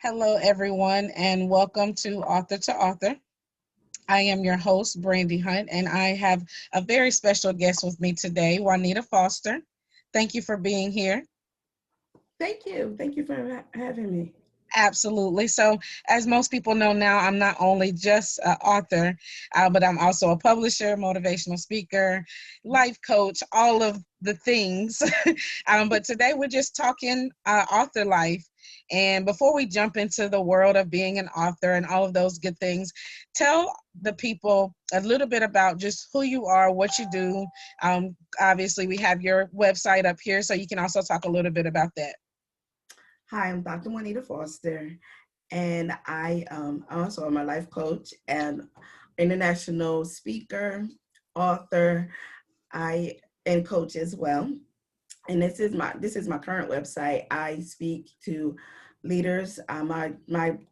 Hello, everyone, and welcome to Author to Author. I am your host, Brandy Hunt, and I have a very special guest with me today, Juanita Foster. Thank you for being here. Thank you. Thank you for having me. Absolutely. So, as most people know now, I'm not only just an author, but I'm also a publisher, motivational speaker, life coach, all of the things. But today we're just talking author life. And before we jump into the world of being an author and all of those good things, tell the people a little bit about just who you are, what you do. Obviously, we have your website up here, so you can also talk a little bit about that. Hi, I'm Dr. Juanita Foster, and I also am a life coach and international speaker, author, I and coach as well. And this is my current website. I speak to leaders. My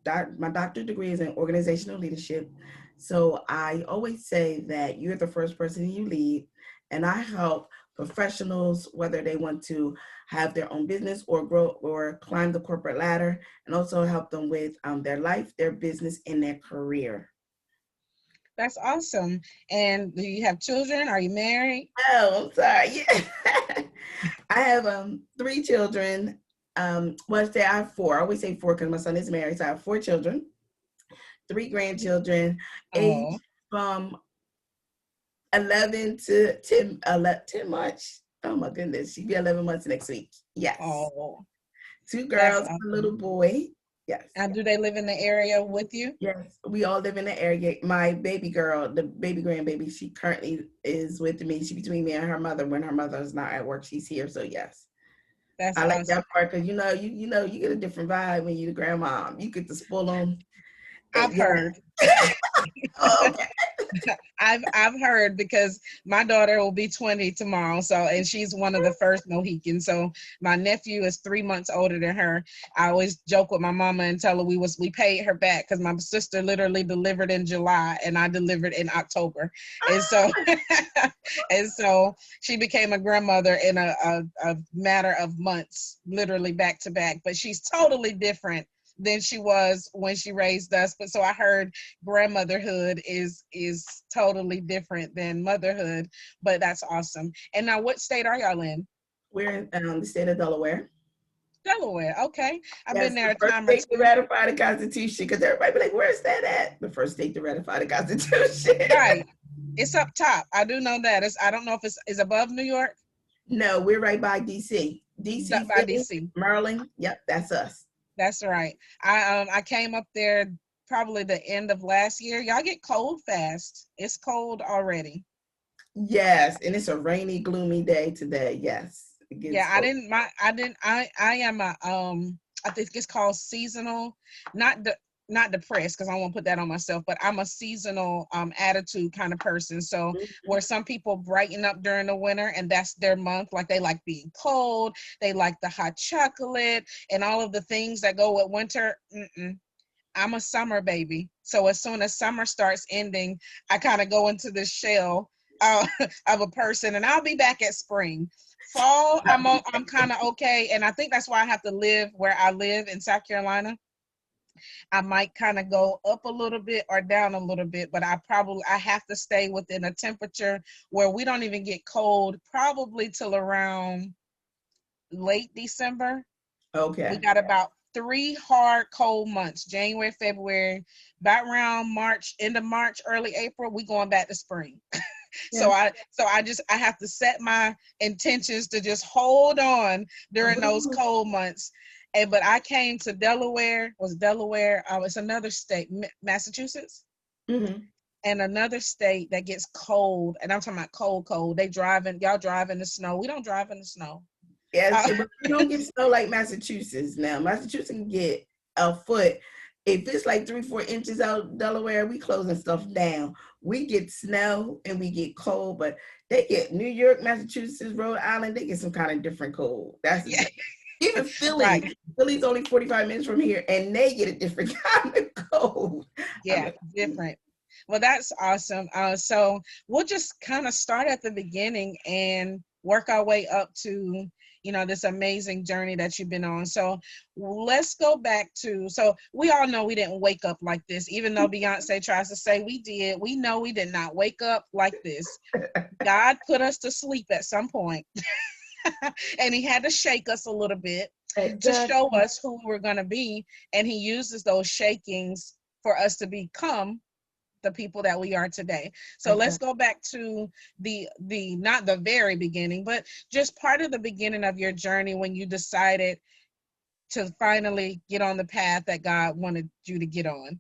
doctorate degree is in organizational leadership. So I always say that you're the first person you lead, and I help professionals whether they want to have their own business or grow or climb the corporate ladder, and also help them with their life, their business, and their career. That's awesome. And do you have children? Are you married? Oh, I'm sorry. Yeah. I have three children. Well, I say I have four. I always say four because my son is married. So I have four children, three grandchildren, Oh, aged from 11 to 10 months. Oh my goodness, she'll be 11 months next week. Yes. oh, Two that's girls, a awesome. little boy. Yes. And do they live in the area with you? Yes, we all live in the area. My baby girl, the baby grandbaby, she currently is with me. She between me and her mother. When her mother is not at work, she's here. So yes. That's I like awesome. that part because you get a different vibe when you the grandma. You get to spoil them. I've Yeah. heard. Oh, okay. I've heard because my daughter will be 20 tomorrow, so and she's one of the first Mohicans. So my nephew is 3 months older than her. I always joke with my mama and tell her we paid her back because my sister literally delivered in July and I delivered in October, and so and so she became a grandmother in a matter of months, literally back to back. But she's totally different than she was when she raised us. But so I heard grandmotherhood is totally different than motherhood, but that's awesome. And now what state are y'all in? We're in the state of Delaware. Delaware. Okay. I've been Yes, there the a first time or state to two. ratify the Constitution. Because everybody be like, "Where's that at?" The first state to ratify the Constitution. Right. It's up top. I do know that. I don't know if it's above New York. No, we're right by DC. DC, By Philly, DC. Maryland. Yep, that's us. That's right. I came up there probably the end of last year. Y'all get cold fast. It's cold already. Yes, and it's a rainy, gloomy day today. Yes, it Yeah, gets cold. I am a I think it's called seasonal, not the not depressed because I won't put that on myself, but I'm a seasonal attitude kind of person. So where some people brighten up during the winter and that's their month, like they like being cold, they like the hot chocolate and all of the things that go with winter. I'm a summer baby. So as soon as summer starts ending, I kind of go into this shell of a person, and I'll be back at spring. Fall, I'm kind of okay, and I think that's why I have to live where I live in South Carolina. I might kind of go up a little bit or down a little bit, but I have to stay within a temperature where we don't even get cold, probably till around late December. We Okay. got about 3 hard cold months, January, February, about around March, end of March, early April, we going back to spring. Yeah. I have to set my intentions to just hold on during those Ooh. cold months. And but I came to Delaware, was Delaware, it's another state, Massachusetts, Hmm. and another state that gets cold, and I'm talking about cold, cold. Y'all drive in the snow. We don't drive in the snow. Yes, Uh, but we don't get snow like Massachusetts now. Massachusetts can get a foot. If it's like 3, 4 inches out Delaware, we closing stuff down. We get snow and we get cold, but they get New York, Massachusetts, Rhode Island, they get some kind of different cold. That's yeah, even right. Philly. Philly's only 45 minutes from here, and they get a different kind of cold. I'm Yeah, like, different. Well, that's awesome. So we'll just kind of start at the beginning and work our way up to this amazing journey that you've been on. So let's go back to, so we all know we didn't wake up like this, even though Beyonce tries to say we did. We know we did not wake up like this. God put us to sleep at some point, and he had to shake us a little bit to show Exactly. us who we're going to be. And he uses those shakings for us to become the people that we are today. So let's Exactly. go back to the not the very beginning, but just part of the beginning of your journey when you decided to finally get on the path that God wanted you to get on.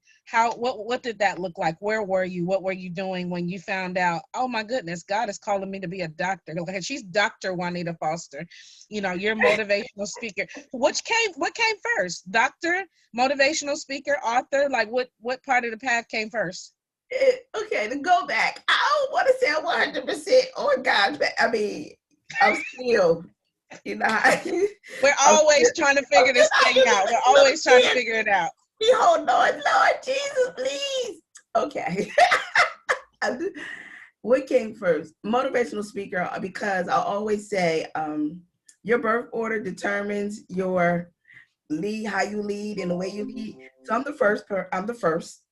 What did that look like? Where were you? What were you doing when you found out, oh my goodness, God is calling me to be a doctor? Like, she's Dr. Juanita Foster. You're a motivational speaker. What came first? Doctor, motivational speaker, author? Like what part of the path came first? Okay, to go back, I don't want to say I'm 100% on God's back. I mean, I'm still, you know, We're I'm always still, trying to figure this thing out. We're I'm always trying to still, figure it out. hold on, Lord Jesus, please. Okay. What came first? Motivational speaker, because I always say, your birth order determines your lead, how you lead, and the way you lead. So I'm the first. I'm the first.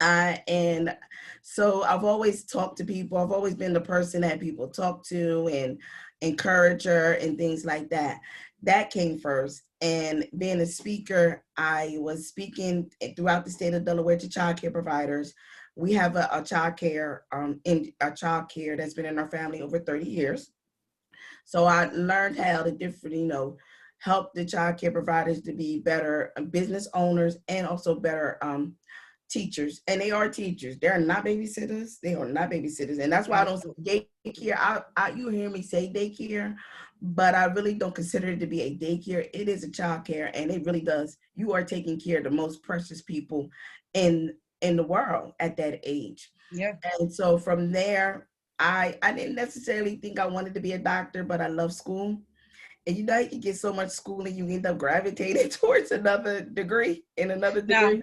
And so I've always talked to people. I've always been the person that people talk to and encourager and things like that. That came first. And being a speaker, I was speaking throughout the state of Delaware to child care providers. We have a child care that's been in our family over 30 years. So I learned how to different, help the child care providers to be better business owners and also better teachers. And they are teachers. They're not babysitters. They are not babysitters. And that's why I don't say daycare. You hear me say daycare, but I really don't consider it to be a daycare. It is a child care, and it really does. You are taking care of the most precious people in the world at that age. Yeah. And so from there, I didn't necessarily think I wanted to be a doctor, but I love school. And you can get so much schooling, you end up gravitating towards another degree in another No. degree.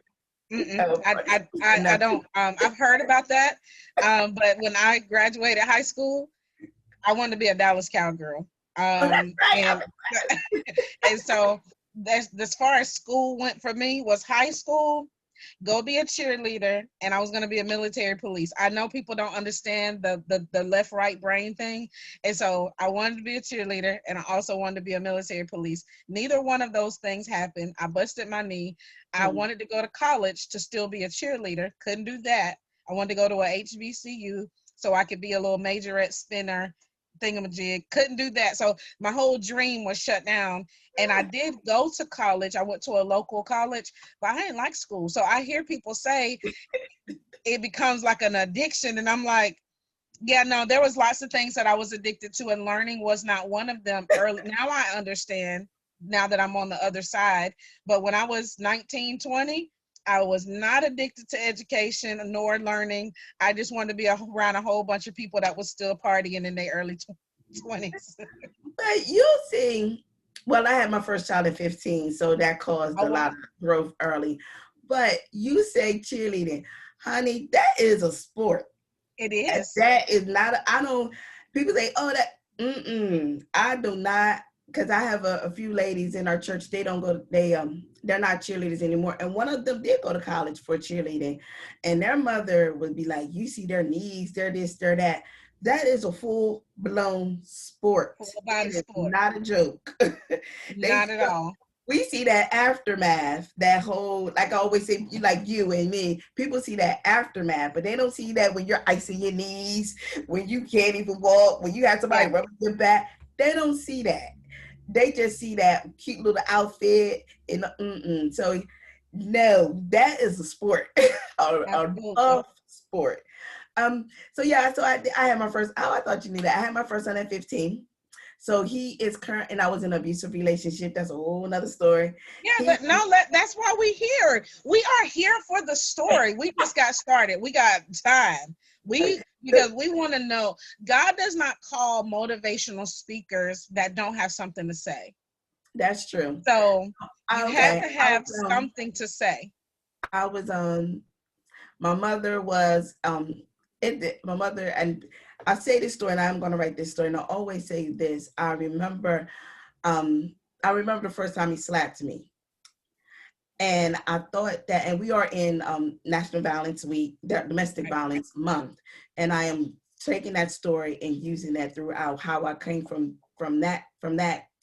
I don't. I've heard about that, but when I graduated high school, I wanted to be a Dallas Cowgirl. Oh, that's right. And and so that's as far as school went for me was high school. Go be a cheerleader, and I was going to be a military police. I know people don't understand the left right brain thing, and so I wanted to be a cheerleader, and I also wanted to be a military police. Neither one of those things happened. I busted my knee. I wanted to go to college to still be a cheerleader. Couldn't do that. I wanted to go to a HBCU so I could be a little majorette spinner thingamajig. Couldn't do that. So my whole dream was shut down. And I did go to college. I went to a local college, but I didn't like school. So I hear people say it becomes like an addiction. And I'm like, yeah, no, there was lots of things that I was addicted to, and learning was not one of them early. Now I understand, now that I'm on the other side. But when I was 19, 20, I was not addicted to education nor learning. I just wanted to be around a whole bunch of people that was still partying in their early 20s. But you see, well, I had my first child at 15, so that caused Oh, a lot wow. of growth early. But you say cheerleading, honey, that is a sport. It And is. that is not, I don't, people say, oh, I do not, because I have a few ladies in our church, they don't go, they're not cheerleaders anymore. And one of them did go to college for cheerleading. And their mother would be like, you see their knees, they're this, they're that. That is a full blown sport. Full body It is sport. not a joke. They Not at all. we see that aftermath, that whole, like I always say, like you and me, people see that aftermath, but they don't see that when you're icing your knees, when you can't even walk, when you have somebody Yeah. rubbing your back. They don't see that. They just see that cute little outfit and so no, that is a sport, a Absolutely. tough sport. So yeah, so I had my first. Oh, I thought you knew that. I had my first son at 15. So he is current, and I was in an abusive relationship. That's a whole nother story. Yeah, He, but no, that's why we here. We are here for the story. We just got started. We got time. Because we want to know. God does not call motivational speakers that don't have something to say. that's true. So you have Okay, to have something to say. I was my mother was my mother, and I say this story, and I'm going to write this story, and I always say this. I remember I remember the first time he slapped me. And I thought that, and we are in National Violence Week, Domestic Right. Violence Month, and I am taking that story and using that throughout how I came from that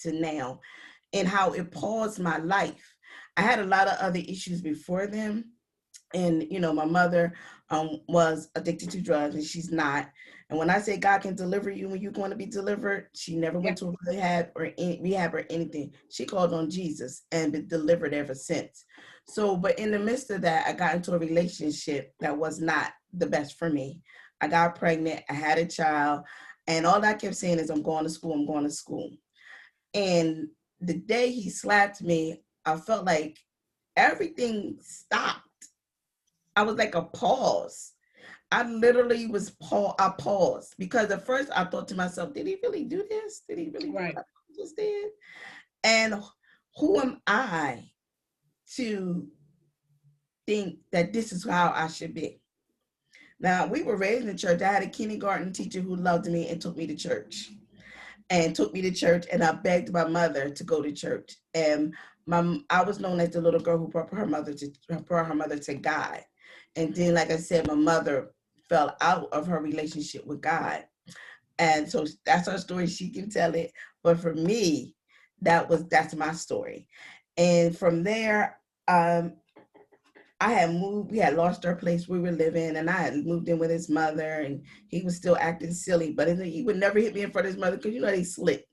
to now, and how it paused my life. I had a lot of other issues before then, and my mother was addicted to drugs, and she's not. And when I say God can deliver you when you're going to be delivered, she never Yeah. went to a rehab or anything. She called on Jesus and been delivered ever since. So, but in the midst of that, I got into a relationship that was not the best for me. I got pregnant, I had a child, and all I kept saying is, I'm going to school, I'm going to school. And the day he slapped me, I felt like everything stopped. I was like a pause. I literally I paused because at first I thought to myself, did he really do this? Did he really do what Right. I just did? And who am I to think that this is how I should be? Now, we were raised in church. I had a kindergarten teacher who loved me and took me to church. And I begged my mother to go to church. And I was known as the little girl who brought her mother to God. And then, like I said, my mother fell out of her relationship with God. And so that's her story. She can tell it. But for me, that's my story. And from there, um, I had moved, we had lost our place we were living, and I had moved in with his mother, and he was still acting silly, but he would never hit me in front of his mother because they slick.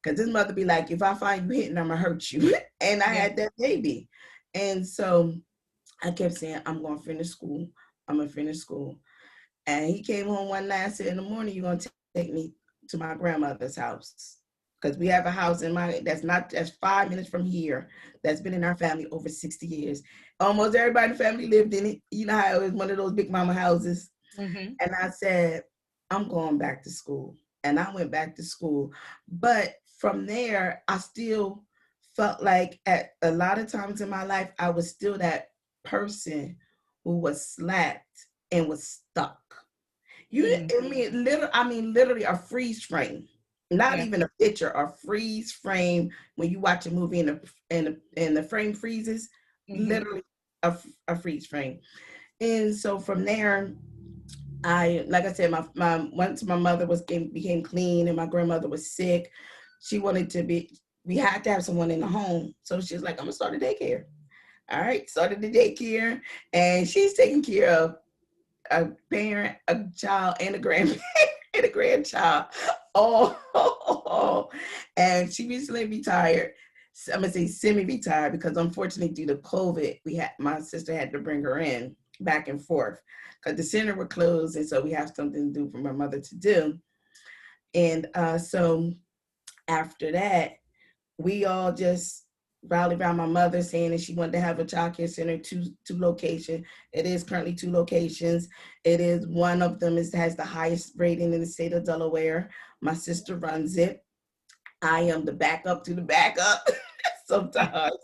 Because his mother be like, if I find you hitting, I'm gonna hurt you. And I Yeah. had that baby. And so I kept saying, I'm gonna finish school. I'm gonna finish school. And he came home one night and said, in the morning, you're gonna take me to my grandmother's house. Because we have a house that's 5 minutes from here, that's been in our family over 60 years. Almost everybody in the family lived in it. You know how it was one of those big mama houses. Mm-hmm. And I said, I'm going back to school. And I went back to school. But from there, I still felt like at a lot of times in my life, I was still that person who was slapped and was stuck. Mm. Literally a freeze frame. Not Yeah. even a picture, a freeze frame. When you watch a movie and the frame freezes, Mm-hmm. literally a freeze frame. And so from there, like I said, my once my mother became clean and my grandmother was sick, she wanted to be. We had to have someone in the home, so she was like, "I'm gonna start a daycare." All right, started the daycare, and she's taking care of a parent, a child, and a grandparent and a grandchild. Oh, and she recently retired. I'm gonna say semi-retired because unfortunately, due to COVID, my sister had to bring her in back and forth because the center were closed, and so we have something to do for my mother to do. And so after that, we all just rallied around my mother saying that she wanted to have a child care center, two locations. It is currently two locations. It is one of them has the highest rating in the state of Delaware. My sister runs it. I am the backup to the backup. sometimes,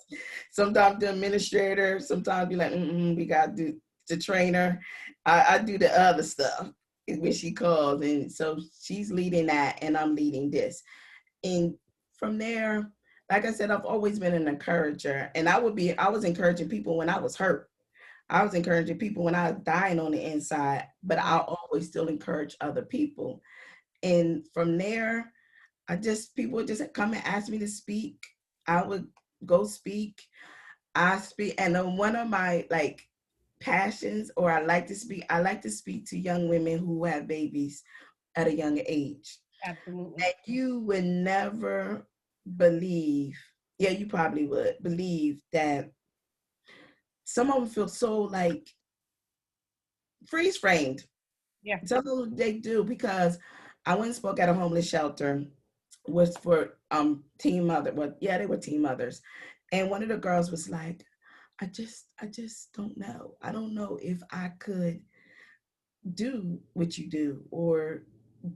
sometimes the administrator. Sometimes be like, we got to do the trainer. I do the other stuff is when she calls, and so she's leading that, and I'm leading this. And from there, like I said, I've always been an encourager, and I was encouraging people when I was hurt. I was encouraging people when I was dying on the inside, but I Right. always still encourage other people. And from there, people would just come and ask me to speak. I would go speak. I speak, and then one of my passions, or I like to speak to young women who have babies at a young age. Absolutely. And you would never believe, yeah, you probably would believe that some of them feel so freeze framed. Yeah. Some of them they do, because I went and spoke at a homeless shelter, was for teen mother. Well, yeah, they were teen mothers. And one of the girls was like, I just don't know. I don't know if I could do what you do or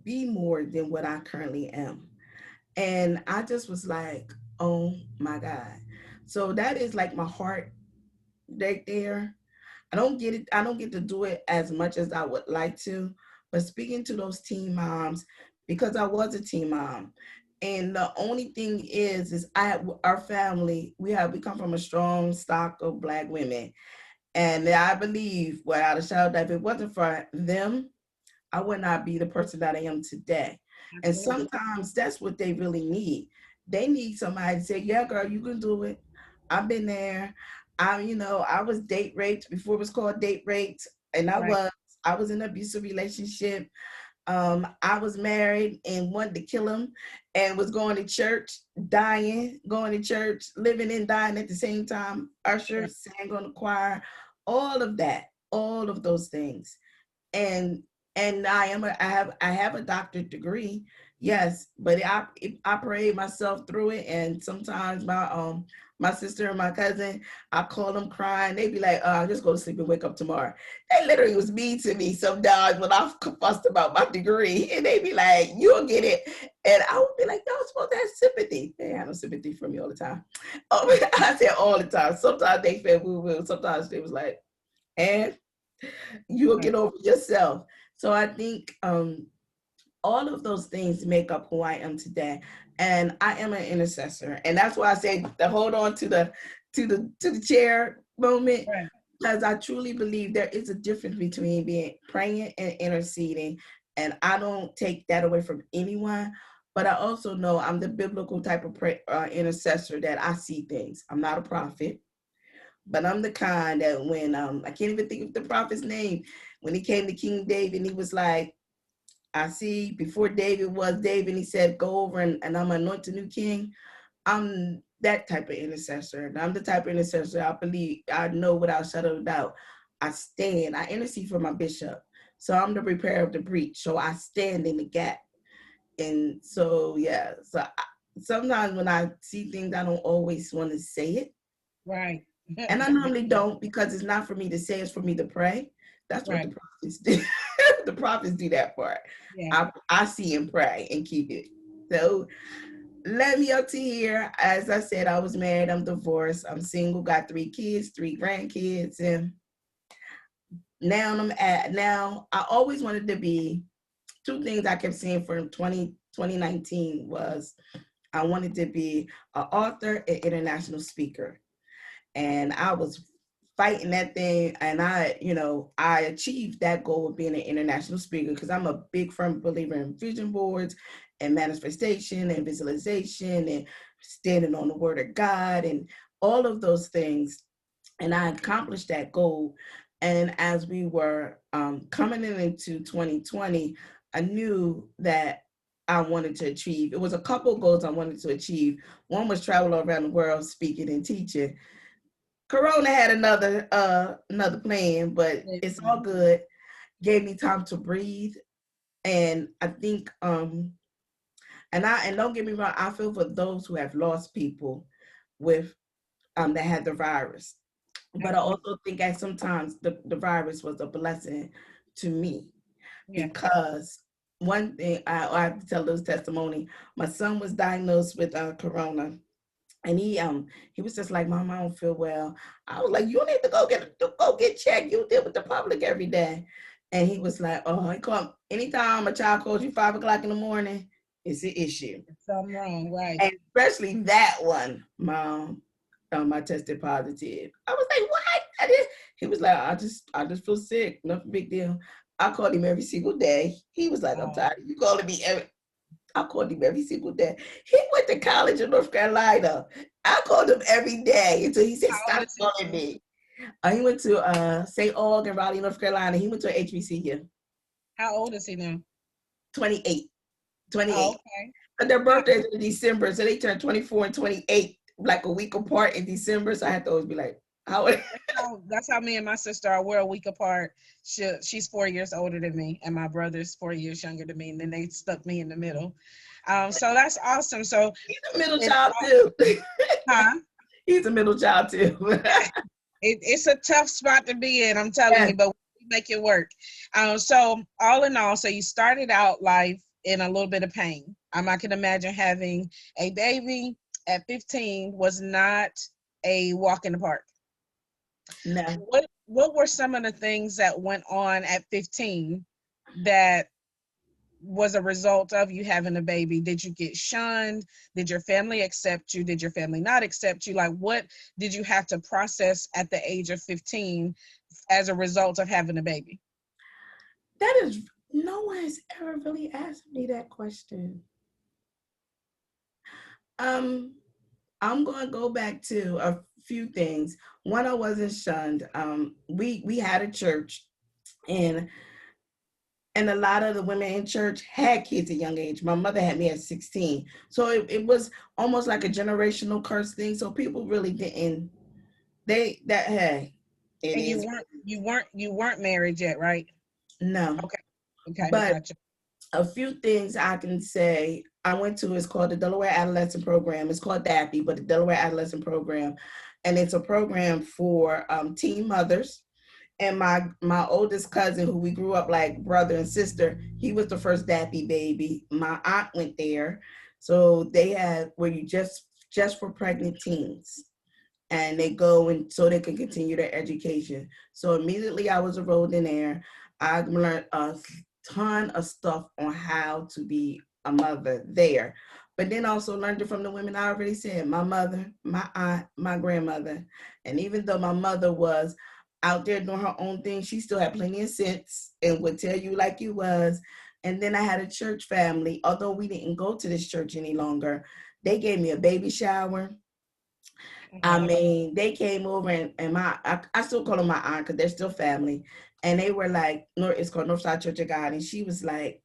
be more than what I currently am. And I just was like, oh my God. So that is like my heart right there. I don't get to do it as much as I would like to. But speaking to those teen moms, because I was a teen mom, And the only thing is our family, we come from a strong stock of Black women. And I believe, without a shadow of doubt, if it wasn't for them, I would not be the person that I am today. And Absolutely. sometimes that's what they really need. They need somebody to say, yeah, girl, you can do it. I've been there. I was date raped before it was called date raped. And Right. I was in an abusive relationship. I was married and wanted to kill him and was going to church, dying, going to church, living and dying at the same time. Usher, Right. sang on the choir, all of that, all of those things. And I have a doctorate degree, yes, but I prayed myself through it. And sometimes my sister and my cousin, I call them crying. They be like, just go to sleep and wake up tomorrow. They literally was mean to me sometimes when I fussed about my degree, and they be like, you'll get it. And I would be like, y'all supposed to have sympathy. They have no sympathy for me all the time. I said all the time. Sometimes they felt woo woo. Sometimes they was like, and you'll Right. get over yourself. So I think all of those things make up who I am today. And I am an intercessor. And that's why I say to hold on to the chair moment, Right. because I truly believe there is a difference between being praying and interceding. And I don't take that away from anyone. But I also know I'm the biblical type of intercessor, that I see things. I'm not a prophet, but I'm the kind that when I can't even think of the prophet's name, when he came to King David, and he was like, I see before David was David, he said, go over and I'm anoint a new king. I'm that type of intercessor. And I'm the type of intercessor I believe, I know without shadow of doubt. I intercede for my bishop. So I'm the repairer of the breach. So I stand in the gap. And so, yeah. Sometimes when I see things, I don't always want to say it. Right. And I normally don't, because it's not for me to say, it's for me to pray. That's what the Right. prophets do. The prophets do that part. Yeah. I see and pray and keep it. So let me up to here. As I said, I was married, I'm divorced, I'm single, got 3 kids, 3 grandkids. And now I always wanted to be, two things I kept saying for 2019 was I wanted to be an author and international speaker. And I was fighting that thing, and I achieved that goal of being an international speaker, because I'm a big firm believer in vision boards and manifestation and visualization and standing on the word of God and all of those things. And I accomplished that goal. And as we were coming into 2020, I knew that I wanted to achieve. It was a couple of goals I wanted to achieve. One was travel around the world speaking and teaching. Corona had another plan, but it's all good. Gave me time to breathe. And I think and don't get me wrong, I feel for those who have lost people with that had the virus. But I Absolutely. also think that sometimes the virus was a blessing to me, Yeah. because one thing I have to tell this testimony. My son was diagnosed with corona, and he was just like, Mom, I don't feel well. I was like, you need to go get checked. You deal with the public every day. And he was like, oh, he called anytime a child calls you 5 o'clock in the morning, it's an issue. Something wrong. Right. And especially that one, Mom. I tested positive. I was like, what? He was like, I just feel sick. Nothing big deal. I called him every single day. He was like, I'm Oh, tired of you calling me I called him every single day. He went to college in North Carolina. I called him every day until he said, how old stop is he calling now? me. He went to St. Aug in Raleigh, North Carolina. He went to HBCU. How old is he now? 28. Oh, 28. okay. But their Yeah. birthdays in December, so they turned 24 and 28, like a week apart in December. So I had to always be like, how? That's how me and my sister are. We're a week apart. She's 4 years older than me, and my brother's 4 years younger than me. And then they stuck me in the middle. So that's awesome. So, He's a middle it, child too. huh? He's a middle child too. It's a tough spot to be in. I'm telling Yes. you, but we make it work. So all in all, so you started out life in a little bit of pain. I can imagine having a baby at 15 was not a walk in the park. No. What were some of the things that went on at 15 that was a result of you having a baby? Did you get shunned? Did your family accept you? Did your family not accept you? Like, what did you have to process at the age of 15 as a result of having a baby? That is, no one has ever really asked me that question. Um, I'm going to go back to a few things. One, I wasn't shunned. We had a church, and a lot of the women in church had kids at a young age. My mother had me at 16, so it was almost like a generational curse thing. So people really didn't. They that hey, it And is you weren't married yet, right? no, Okay. Okay, but gotcha. a few things I can say. I went to, it's called the Delaware Adolescent Program. It's called DAPI, but the Delaware Adolescent Program, and it's a program for teen mothers. And my oldest cousin, who we grew up like brother and sister, he was the first DAPI baby. My aunt went there, so they had where you just for pregnant teens, and they go and so they can continue their education. So immediately I was enrolled in there. I learned a ton of stuff on how to be a mother there. But then also learned it from the women I already said, my mother, my aunt, my grandmother. And even though my mother was out there doing her own thing, she still had plenty of sense and would tell you like you was. And then I had a church family, although we didn't go to this church any longer. They gave me a baby shower. I Wow. mean, they came over and I still call them my aunt because they're still family. And they were like, it's called Northside Church of God. And she was like,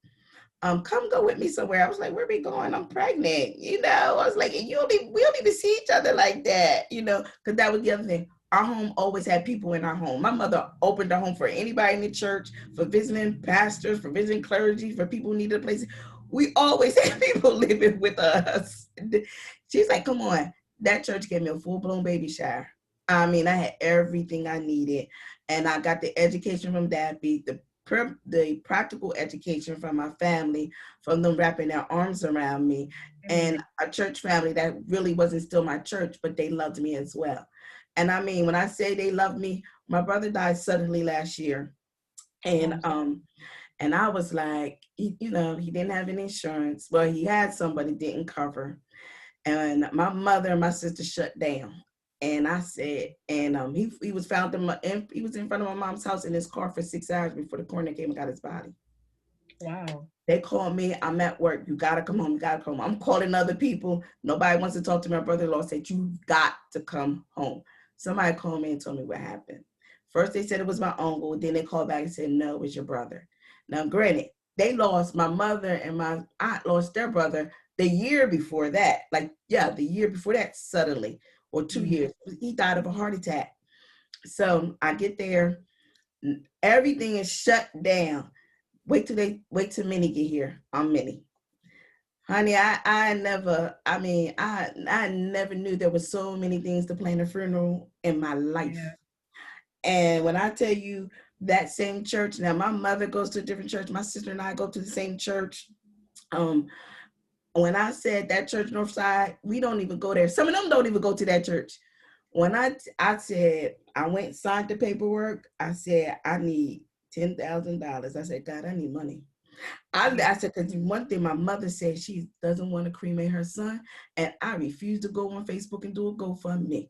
come go with me somewhere. I was like, where are we going? I'm pregnant. I was like, we don't need to see each other like that, because that was the other thing. Our home always had people in our home. My mother opened her home for anybody in the church, for visiting pastors, for visiting clergy, for people who needed a place. We always had people living with us. She's like, come on. That church gave me a full-blown baby shower. I mean, I had everything I needed. And I got the education from Dappy, the practical education from my family, from them wrapping their arms around me, and Amen. a church family that really wasn't still my church, but they loved me as well. And I mean, when I say they loved me, my brother died suddenly last year. And I'm sorry. and I was like, he didn't have any insurance. Well, he had some, but it didn't cover. And my mother and my sister shut down. And I said, and he was found he was in front of my mom's house in his car for 6 hours before the coroner came and got his body. Wow. They called me, I'm at work, you gotta come home, you gotta come home. I'm calling other people. Nobody wants to talk to me. My brother-in-law said, you got to come home. Somebody called me and told me what happened. First they said it was my uncle, then they called back and said, no, it was your brother. Now granted, they lost, my mother and my aunt lost their brother the year before that. The year before that, suddenly, or 2 years. He died of a heart attack. So I get there, everything is shut down. Wait till Minnie get here. I'm Minnie. Honey, I never, I mean, I never knew there were so many things to plan a funeral in my life. Yeah. And when I tell you that same church, now my mother goes to a different church, my sister and I go to the same church. Um, when I said that church Northside, we don't even go there. Some of them don't even go to that church. When I said, I went and signed the paperwork, I said, I need $10,000. I said, God, I need money. I said, because one thing my mother said, she doesn't want to cremate her son. And I refused to go on Facebook and do a GoFundMe.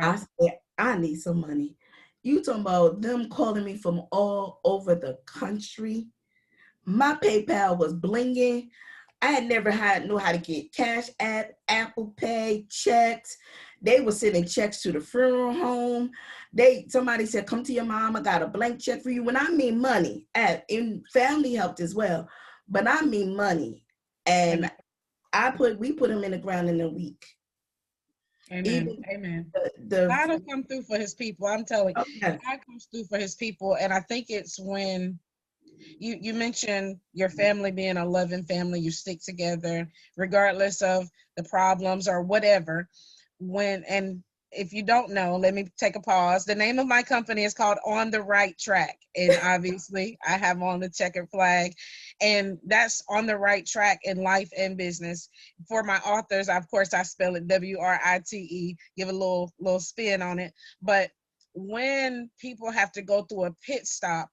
I Right. said, I need some money. You talking about them calling me from all over the country. My PayPal was blinging. I had never knew how to get Cash App, Apple Pay, checks. They were sending checks to the funeral home. Somebody said, come to your mom, I got a blank check for you. When I mean money, and family helped as well, but I mean money. And Amen. we put them in the ground in a week. Amen. Even Amen. the God will come through for his people. I'm telling oh, you, yes. God comes through for his people. And I think it's when you mentioned your family being a loving family, you stick together regardless of the problems or whatever. And if you don't know, let me take a pause. The name of my company is called On the Right Track. And obviously I have on the checkered flag, and that's on the right track in life and business. For my authors, of course, I spell it WRITE, give a little spin on it. But when people have to go through a pit stop,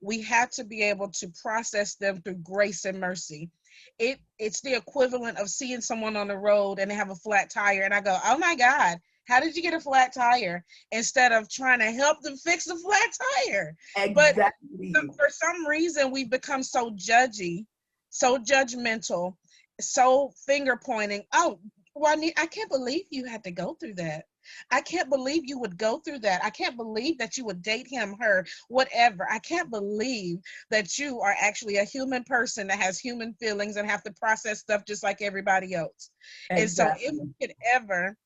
we have to be able to process them through grace and mercy. It's the equivalent of seeing someone on the road and they have a flat tire, and I go, oh my God, how did you get a flat tire? Instead of trying to help them fix the flat tire. But Exactly. for some reason, we've become so judgy, so judgmental, so finger pointing. Oh, Juanita, I can't believe you had to go through that. I can't believe you would go through that. I can't believe that you would date him, her, whatever. I can't believe that you are actually a human person that has human feelings and have to process stuff just like everybody else. And so if Exactly. we could ever,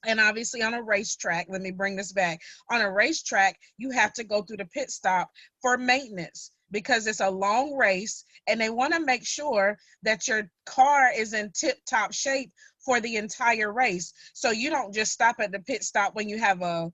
and obviously on a racetrack, let me bring this back. On a racetrack, you have to go through the pit stop for maintenance because it's a long race and they want to make sure that your car is in tip top shape for the entire race. So you don't just stop at the pit stop when you have a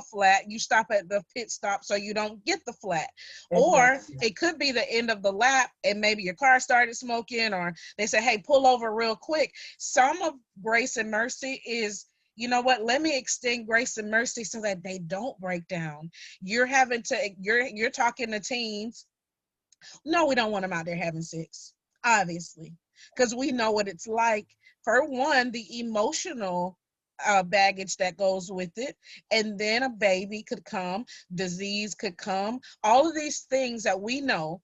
flat, you stop at the pit stop so you don't get the flat. Or Exactly. it could be the end of the lap and maybe your car started smoking, or they say, hey, pull over real quick. Some of grace and mercy is, you know what, let me extend grace and mercy so that they don't break down. You're talking to teens. No, we don't want them out there having sex, obviously, because we know what it's like. For one, the emotional baggage that goes with it, and then a baby could come, disease could come, all of these things that we know,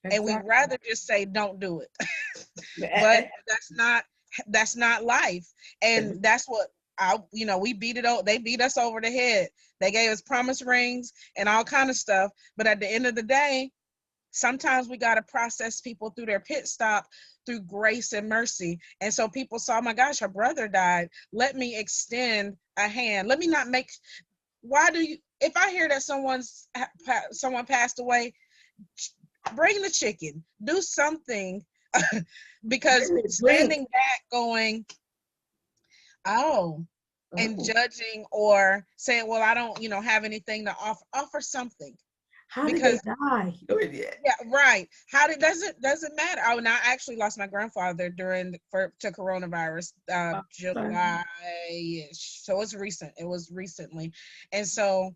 and we'd Exactly. rather just say don't do it. But that's not life. And that's what we beat it out. They beat us over the head. They gave us promise rings and all kind of stuff, but at the end of the day, sometimes we got to process people through their pit stop through grace and mercy. And so people saw, oh my gosh, her brother died, let me extend a hand. Let me not make, why do you, if I hear that someone passed away, bring the chicken, do something. Because Bring me a drink. standing back going, oh, and Oh, judging or saying, well, I don't, have anything to offer something. how did they Because die? Oh, yeah. yeah, right. How did doesn't matter. Oh, and I actually lost my grandfather to coronavirus, Oh, sorry. July-ish. So it's recent. It was recently. And so,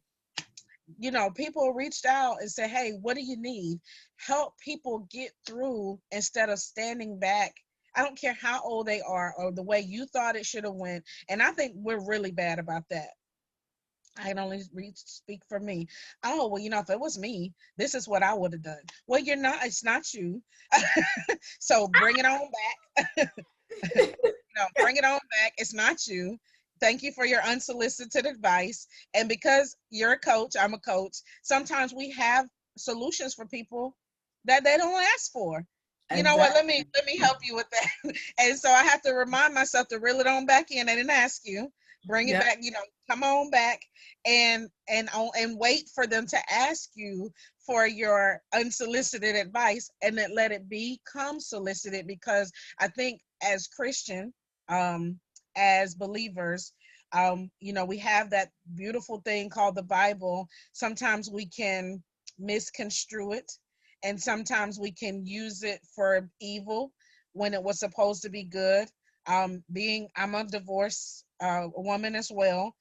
people reached out and said, hey, what do you need? Help people get through instead of standing back. I don't care how old they are or the way you thought it should have went. And I think we're really bad about that. I can only speak for me. Oh, well, if it was me, this is what I would have done. Well, it's not you. So bring it on back. Bring it on back. It's not you. Thank you for your unsolicited advice. And because you're a coach, I'm a coach. Sometimes we have solutions for people that they don't ask for. You know what? Let me Exactly. help you with that. And so I have to remind myself to reel it on back in. They didn't ask you. Bring it Yeah, back. Come on back and wait for them to ask you for your unsolicited advice, and then let it become solicited. Because I think as Christian, um, as believers, we have that beautiful thing called the Bible. Sometimes we can misconstrue it, and sometimes we can use it for evil when it was supposed to be good. I'm a divorced woman as well,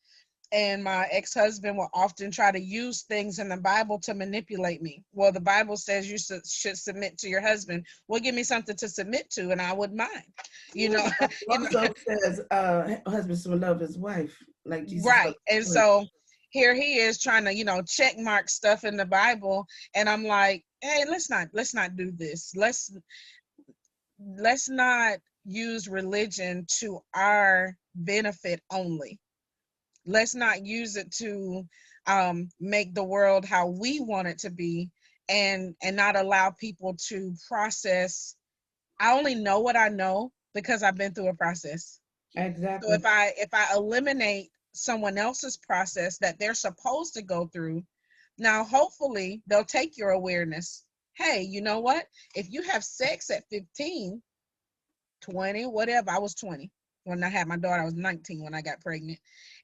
and my ex-husband will often try to use things in the Bible to manipulate me. Well, the Bible says you should submit to your husband. Well, give me something to submit to, and I wouldn't mind. You yeah, know, the you know, Bible also says, husband should love his wife like Jesus right? loved And the church. so here he is trying to, check mark stuff in the Bible, and I'm like, hey, let's not do this. Let's not use religion to our benefit only. Let's not use it to make the world how we want it to be, and not allow people to process. I only know what I know because I've been through a process. So Exactly. if I eliminate someone else's process that they're supposed to go through, now hopefully they'll take your awareness. Hey, you know what? If you have sex at 15, 20, whatever, I was 20 when I had my daughter. I was 19 when I got pregnant.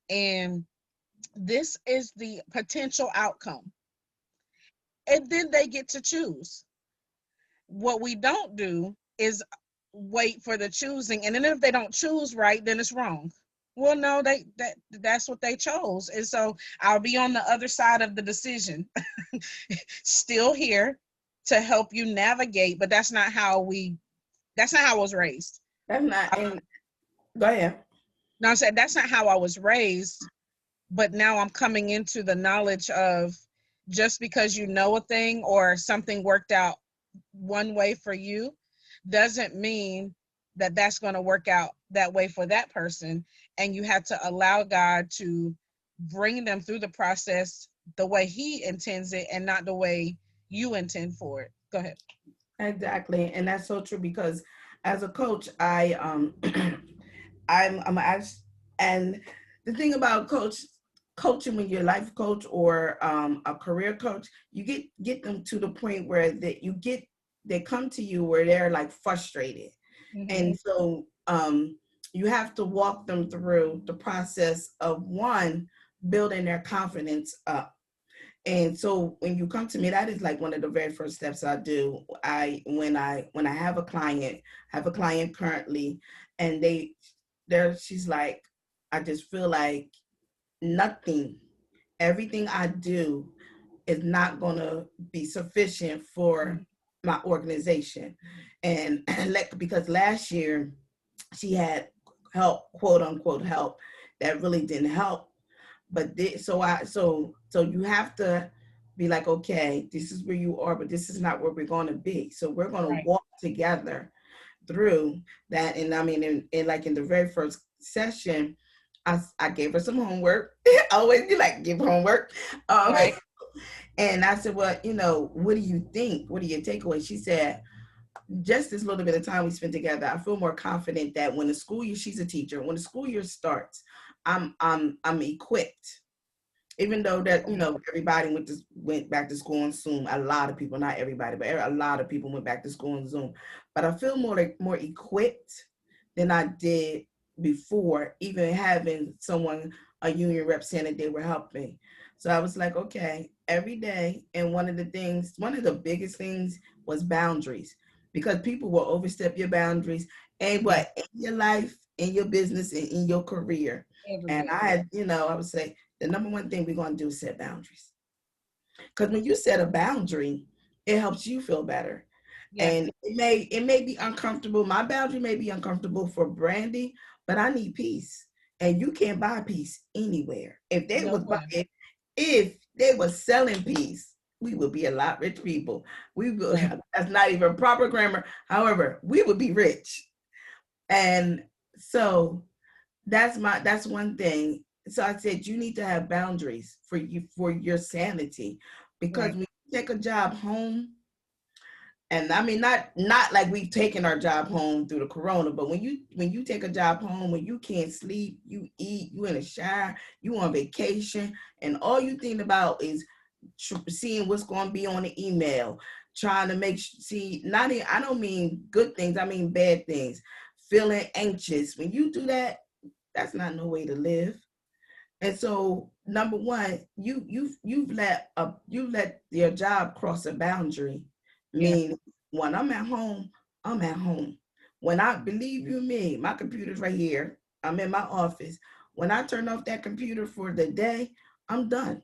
And this is the potential outcome. And then they get to choose. What we don't do is wait for the choosing. And then if they don't choose right, then it's wrong. Well, no, that's what they chose. And so I'll be on the other side of the decision, still here to help you navigate, but that's not how I was raised. That's not, and go ahead. No, I'm saying that's not how I was raised, but now I'm coming into the knowledge of just because you know a thing or something worked out one way for you doesn't mean that that's going to work out that way for that person. And you have to allow God to bring them through the process the way He intends it and not the way you intend for it. Go ahead. Exactly, and that's so true because as a coach, I'm actually, and the thing about coaching when you're a life coach or a career coach, you get them to the point where that they come to you where they're like frustrated, Mm-hmm. and so you have to walk them through the process of one, building their confidence up. And so when you come to me, that is like one of the very first steps I do. When I have a client currently, and she's like, I just feel like nothing, everything I do is not gonna be sufficient for my organization. And like, because last year she had help, quote unquote help, that really didn't help. But so you have to be like, okay, this is where you are, but this is not where we're going to be. So we're going to Right. walk together through that. And I mean, in like in the very first session, I gave her some homework. I always be like, give homework. Um, Right. and I said, well, what do you think? What are your takeaways? She said, just this little bit of time we spent together, I feel more confident that when the school year, she's a teacher, when the school year starts, I'm equipped. Even though that everybody went back to school on Zoom, a lot of people, not everybody, but a lot of people went back to school on Zoom. But I feel more equipped than I did before, even having someone, a union rep, saying that they were helping. So I was like, okay, every day. And one of the biggest things was boundaries, because people will overstep your boundaries and Yeah. what in your life, in your business, and in your career. And Everywhere. I had, I would say the number one thing we're going to do is set boundaries. Because when you set a boundary, it helps you feel better. Yeah. And it may be uncomfortable. My boundary may be uncomfortable for Brandy, but I need peace. And you can't buy peace anywhere. No way. If they were selling peace, we would be a lot rich people. We will Yeah. have, that's not even proper grammar. However, we would be rich. And so that's one thing. So I said you need to have boundaries for your sanity, because Right. when you take a job home, and I mean not like we've taken our job home through the corona, but when you take a job home, when you can't sleep, you eat, you in a shower, you on vacation, and all you think about is seeing what's going to be on the email, trying to see, not even, I don't mean good things, I mean bad things, feeling anxious. When you do that, that's not no way to live. And so, number one, you've let your job cross a boundary. Yeah. Mean, when I'm at home, I'm at home. When I believe you me, my computer's right here. I'm in my office. When I turn off that computer for the day, I'm done.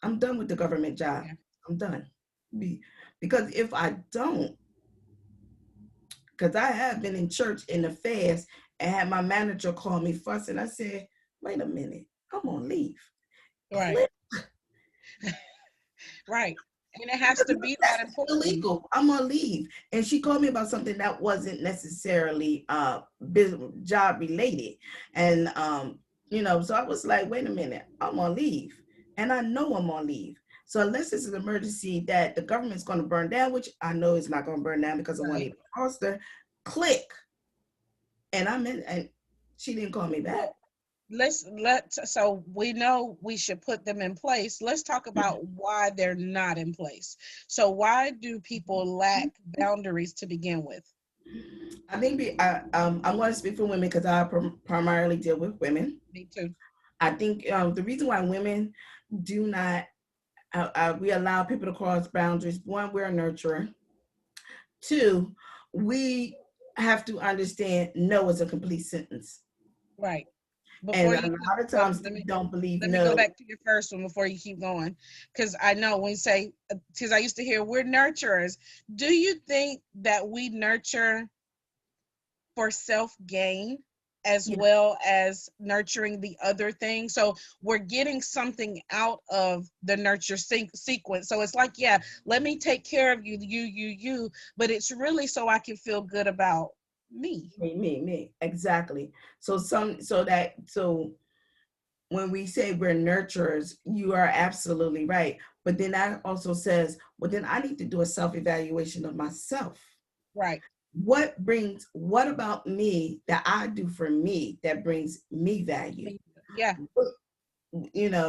I'm done with the government job. Yeah. I'm done. Because if I don't, because I have been in church in the fast and had my manager call me fussing. I said, wait a minute, I'm on leave. Right. Right. And it has to be that That's important. illegal. I'm on leave. And she called me about something that wasn't necessarily business job related. And so I was like, wait a minute, I'm on leave. And I know I'm on leave. So unless it's an emergency that the government's going to burn down, which I know it's not going to burn down because of Right. Juanita Foster, click. And I'm in, and she didn't call me back. Well, so we know we should put them in place. Let's talk about why they're not in place. So why do people lack boundaries to begin with? I think I'm going to speak for women because I primarily deal with women. Me too. I think the reason why women do not, we allow people to cross boundaries. One, we're a nurturer. Two, we have to understand no is a complete sentence. Right. And Before a you lot of go, times we don't believe let me go no. back to your first one before you keep going, because I know when you say, because I used to hear we're nurturers. Do you think that we nurture for self gain as Yeah, well as nurturing the other thing? So we're getting something out of the nurture sequence. So it's like, yeah, let me take care of you, but it's really so I can feel good about me. me. Exactly. So when we say we're nurturers, you are absolutely right. But then that also says, well, then I need to do a self-evaluation of myself. Right. What about me that I do for me that brings me value? Yeah.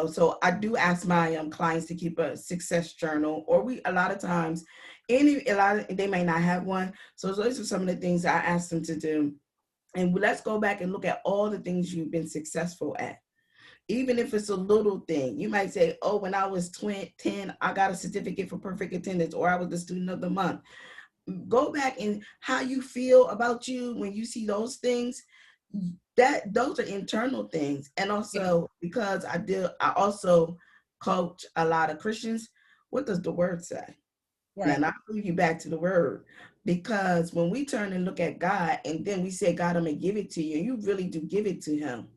So I do ask my clients to keep a success journal, or we a lot of times, they may not have one. So those are some of the things I ask them to do. And let's go back and look at all the things you've been successful at. Even if it's a little thing, you might say, oh, when I was 10, I got a certificate for perfect attendance, or I was the student of the month. Go back and how you feel about you when you see those things. That those are internal things. And Yeah. also because I also coach a lot of Christians. What does the word say? Right. And I'll bring you back to the word, because when we turn and look at God and then we say, God, I'm gonna give it to you, and you really do give it to him.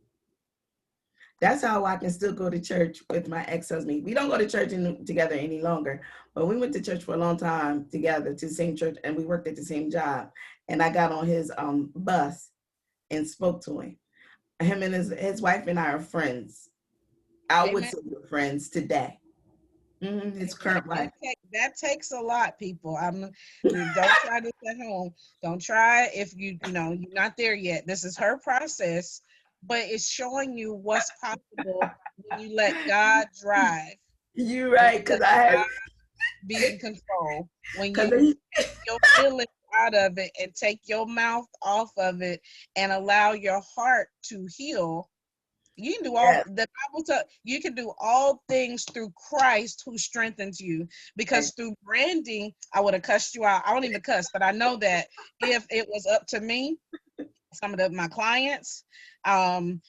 That's how I can still go to church with my ex-husband. We don't go to church together any longer, but we went to church for a long time together, to the same church, and we worked at the same job. And I got on his bus and spoke to him. Him and his wife and I are friends. I would Amen. say we're friends today. His Amen. current wife. That takes a lot, people. Don't try this at home. Don't try if you're not there yet. This is her process, but it's showing you what's possible when you let God drive, You're when right, you let because I God have, be in control, when because you take your feelings out of it and take your mouth off of it and allow your heart to heal. You can do all yeah, the Bible. You can do all things through Christ who strengthens you. Because through Brandy, I would have cussed you out. I don't even cuss, but I know that if it was up to me, some of my clients, um,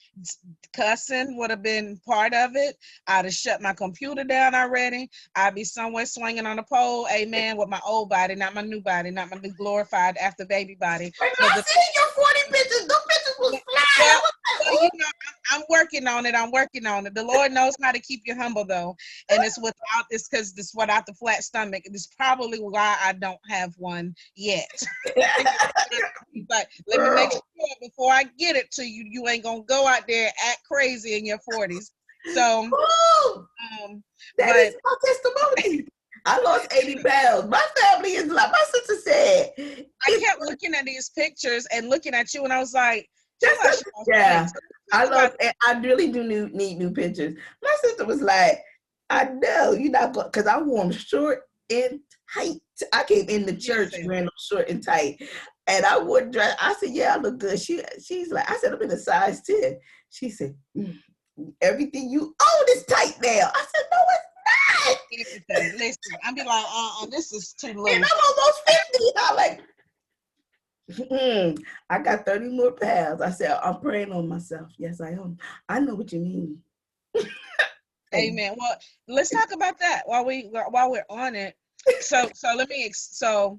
cussing would have been part of it. I'd have shut my computer down already. I'd be somewhere swinging on a pole, amen, with my old body, not my new body, not my new glorified after baby body. when But I seen your 40 pictures, those pictures was flying. I well, was like, well, I'm working on it. I'm working on it. The Lord knows how to keep you humble, though, and it's because it's without the flat stomach. It's probably why I don't have one yet. But let me make girl, sure before I get it to you, you ain't gonna go out there and act crazy in your 40s. So, ooh, um, that is but my testimony. I lost 80 pounds. My family is like, my sister said, I it's kept looking at these pictures and looking at you, and I was like, she that's like such, she lost weight. yeah. So think about I really do need new pictures. My sister was like, I know you're not going, because I wore them short and tight. I came in the church listen. wearing them short and tight. And I wouldn't dress. I said, yeah, I look good. She's like, I said, I'm in a size 10. She said, everything you own is tight now. I said, no, it's not. Everything. Listen, I'd be like, this is too And loose. I'm almost 50. I'm like, I got 30 more pounds. I said, I'm praying on myself. Yes, I am. I know what you mean. And Amen. Well, let's talk about that while we're on it. So let me so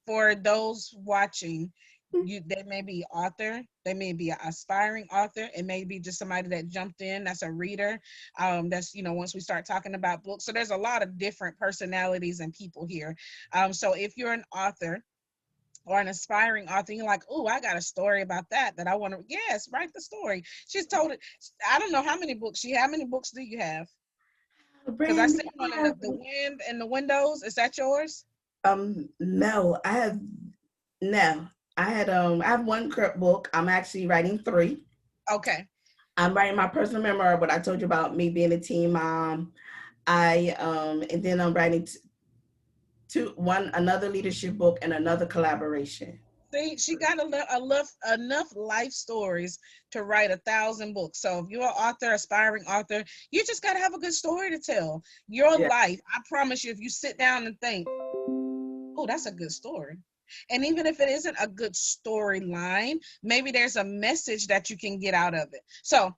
for those watching, they may be author, they may be an aspiring author, it may be just somebody that jumped in that's a reader. That's once we start talking about books, so there's a lot of different personalities and people here. So if you're an author or an aspiring author, you're like, oh, I got a story about that I want to. Yes, write the story. She's told it. I don't know how many books how many books do you have? Because I Brandy see one in Hunt. the wind and the windows. Is that yours? No, I have no. I have one book. I'm actually writing three. Okay. I'm writing my personal memoir, what I told you about me being a teen mom. And then I'm writing another leadership book and another collaboration. See, she got enough life stories to write 1,000 books. So if you're an author, aspiring author, you just got to have a good story to tell. Your Yeah. life, I promise you, if you sit down and think, oh, that's a good story. And even if it isn't a good storyline, maybe there's a message that you can get out of it. So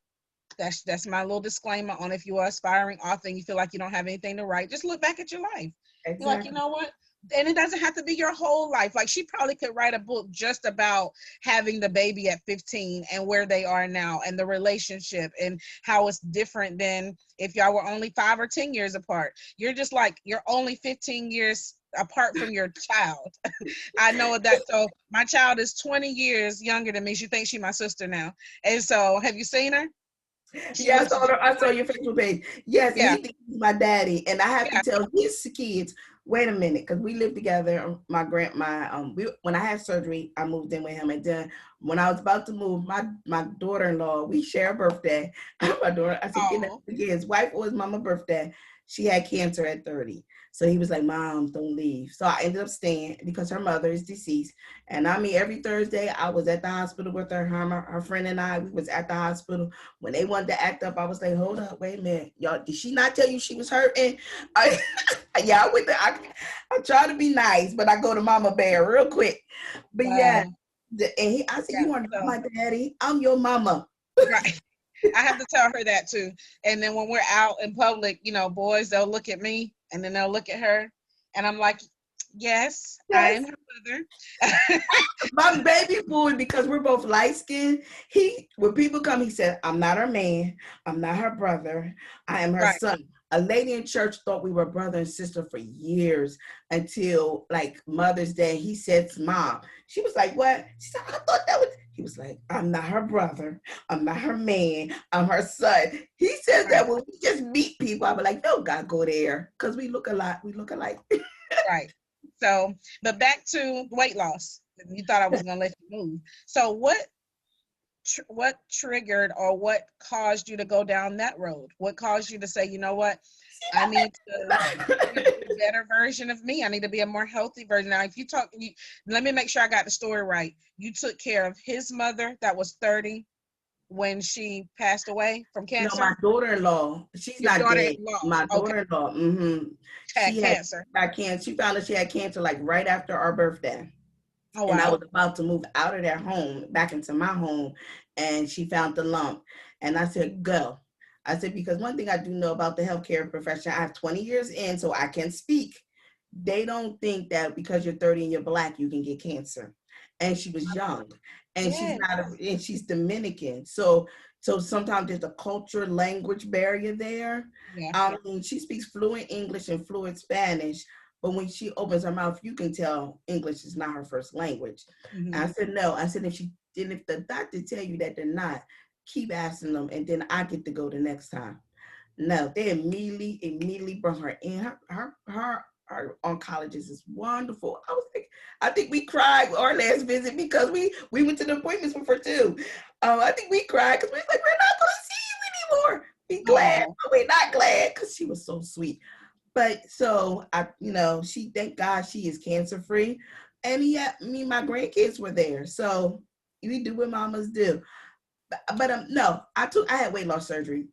that's my little disclaimer on if you are aspiring author and you feel like you don't have anything to write, just look back at your life. You're like, you Exactly. know what? And it doesn't have to be your whole life. Like, she probably could write a book just about having the baby at 15 and where they are now and the relationship and how it's different than if y'all were only 5 or 10 years apart. You're just like, you're only 15 years apart from your child. I know that. So my child is 20 years younger than me. She thinks she's my sister now. And so, have you seen her? She Yeah, looks just I saw like, your Facebook page. Yes, and yeah, he thinks he's my daddy, and I have to yeah. tell his kids, wait a minute, because we lived together. When I had surgery, I moved in with him, and then when I was about to move, my daughter-in-law, we share a birthday. My daughter, I said, Oh, his wife was mama's birthday. She had cancer at 30. So he was like, Mom, don't leave. So I ended up staying because her mother is deceased. And I mean, every Thursday I was at the hospital with her friend and I, we was at the hospital. When they wanted to act up, I was like, hold up, wait a minute. Y'all, did she not tell you she was hurting? Yeah, I try to be nice, but I go to Mama Bear real quick. But yeah, wow. I said, Yeah. you are not So, my daddy. I'm your mama. right. I have to tell her that too. And then when we're out in public, boys, they'll look at me and then they'll look at her. And I'm like, yes, I Yes. am her mother. My baby boy, because we're both light skinned, when people come, he said, I'm not her man, I'm not her brother, I am her Right. son. A lady in church thought we were brother and sister for years until like Mother's Day. He said, Mom. She was like, what? She said, I thought that was. He was like, I'm not her brother. I'm not her man. I'm her son. He says Right. that when we just meet people, I'll be like, no, God, go there. Because we look alike. We look alike. Right. So, but back to weight loss. You thought I was going to let you move. So what triggered or what caused you to go down that road? What caused you to say, you know what? I need to be a better version of me. I need to be a more healthy version. Now, if let me make sure I got the story right. You took care of his mother that was 30 when she passed away from No, my cancer. daughter-in-law, she's Your not dead. daughter-in-law, My okay, daughter-in-law, had she cancer. got cancer. She found out she had cancer like right after our birthday. Oh, And I wow. was about to move out of their home back into my home, and she found the lump. And I said, go. I said, because one thing I do know about the healthcare profession, I have 20 years in, so I can speak. They don't think that because you're 30 and you're Black, you can get cancer. And she was young, and Yes. and she's Dominican. So sometimes there's a culture language barrier there. Yeah. I mean, she speaks fluent English and fluent Spanish, but when she opens her mouth, you can tell English is not her first language. And I Hmm. said, no. I said, if the doctor tell you that they're not, keep asking them, and then I get to go the next time. No, they immediately brought her in. Her oncologist is wonderful. I was like, I think we cried our last visit because we went to the appointments with her too. I think we cried because we were like, we're not going to see you anymore. Be glad, Oh, but we're not glad because she was so sweet. But so she, thank God she is cancer free, and yeah, my grandkids were there. So we do what mamas do. But no, I had weight loss surgery.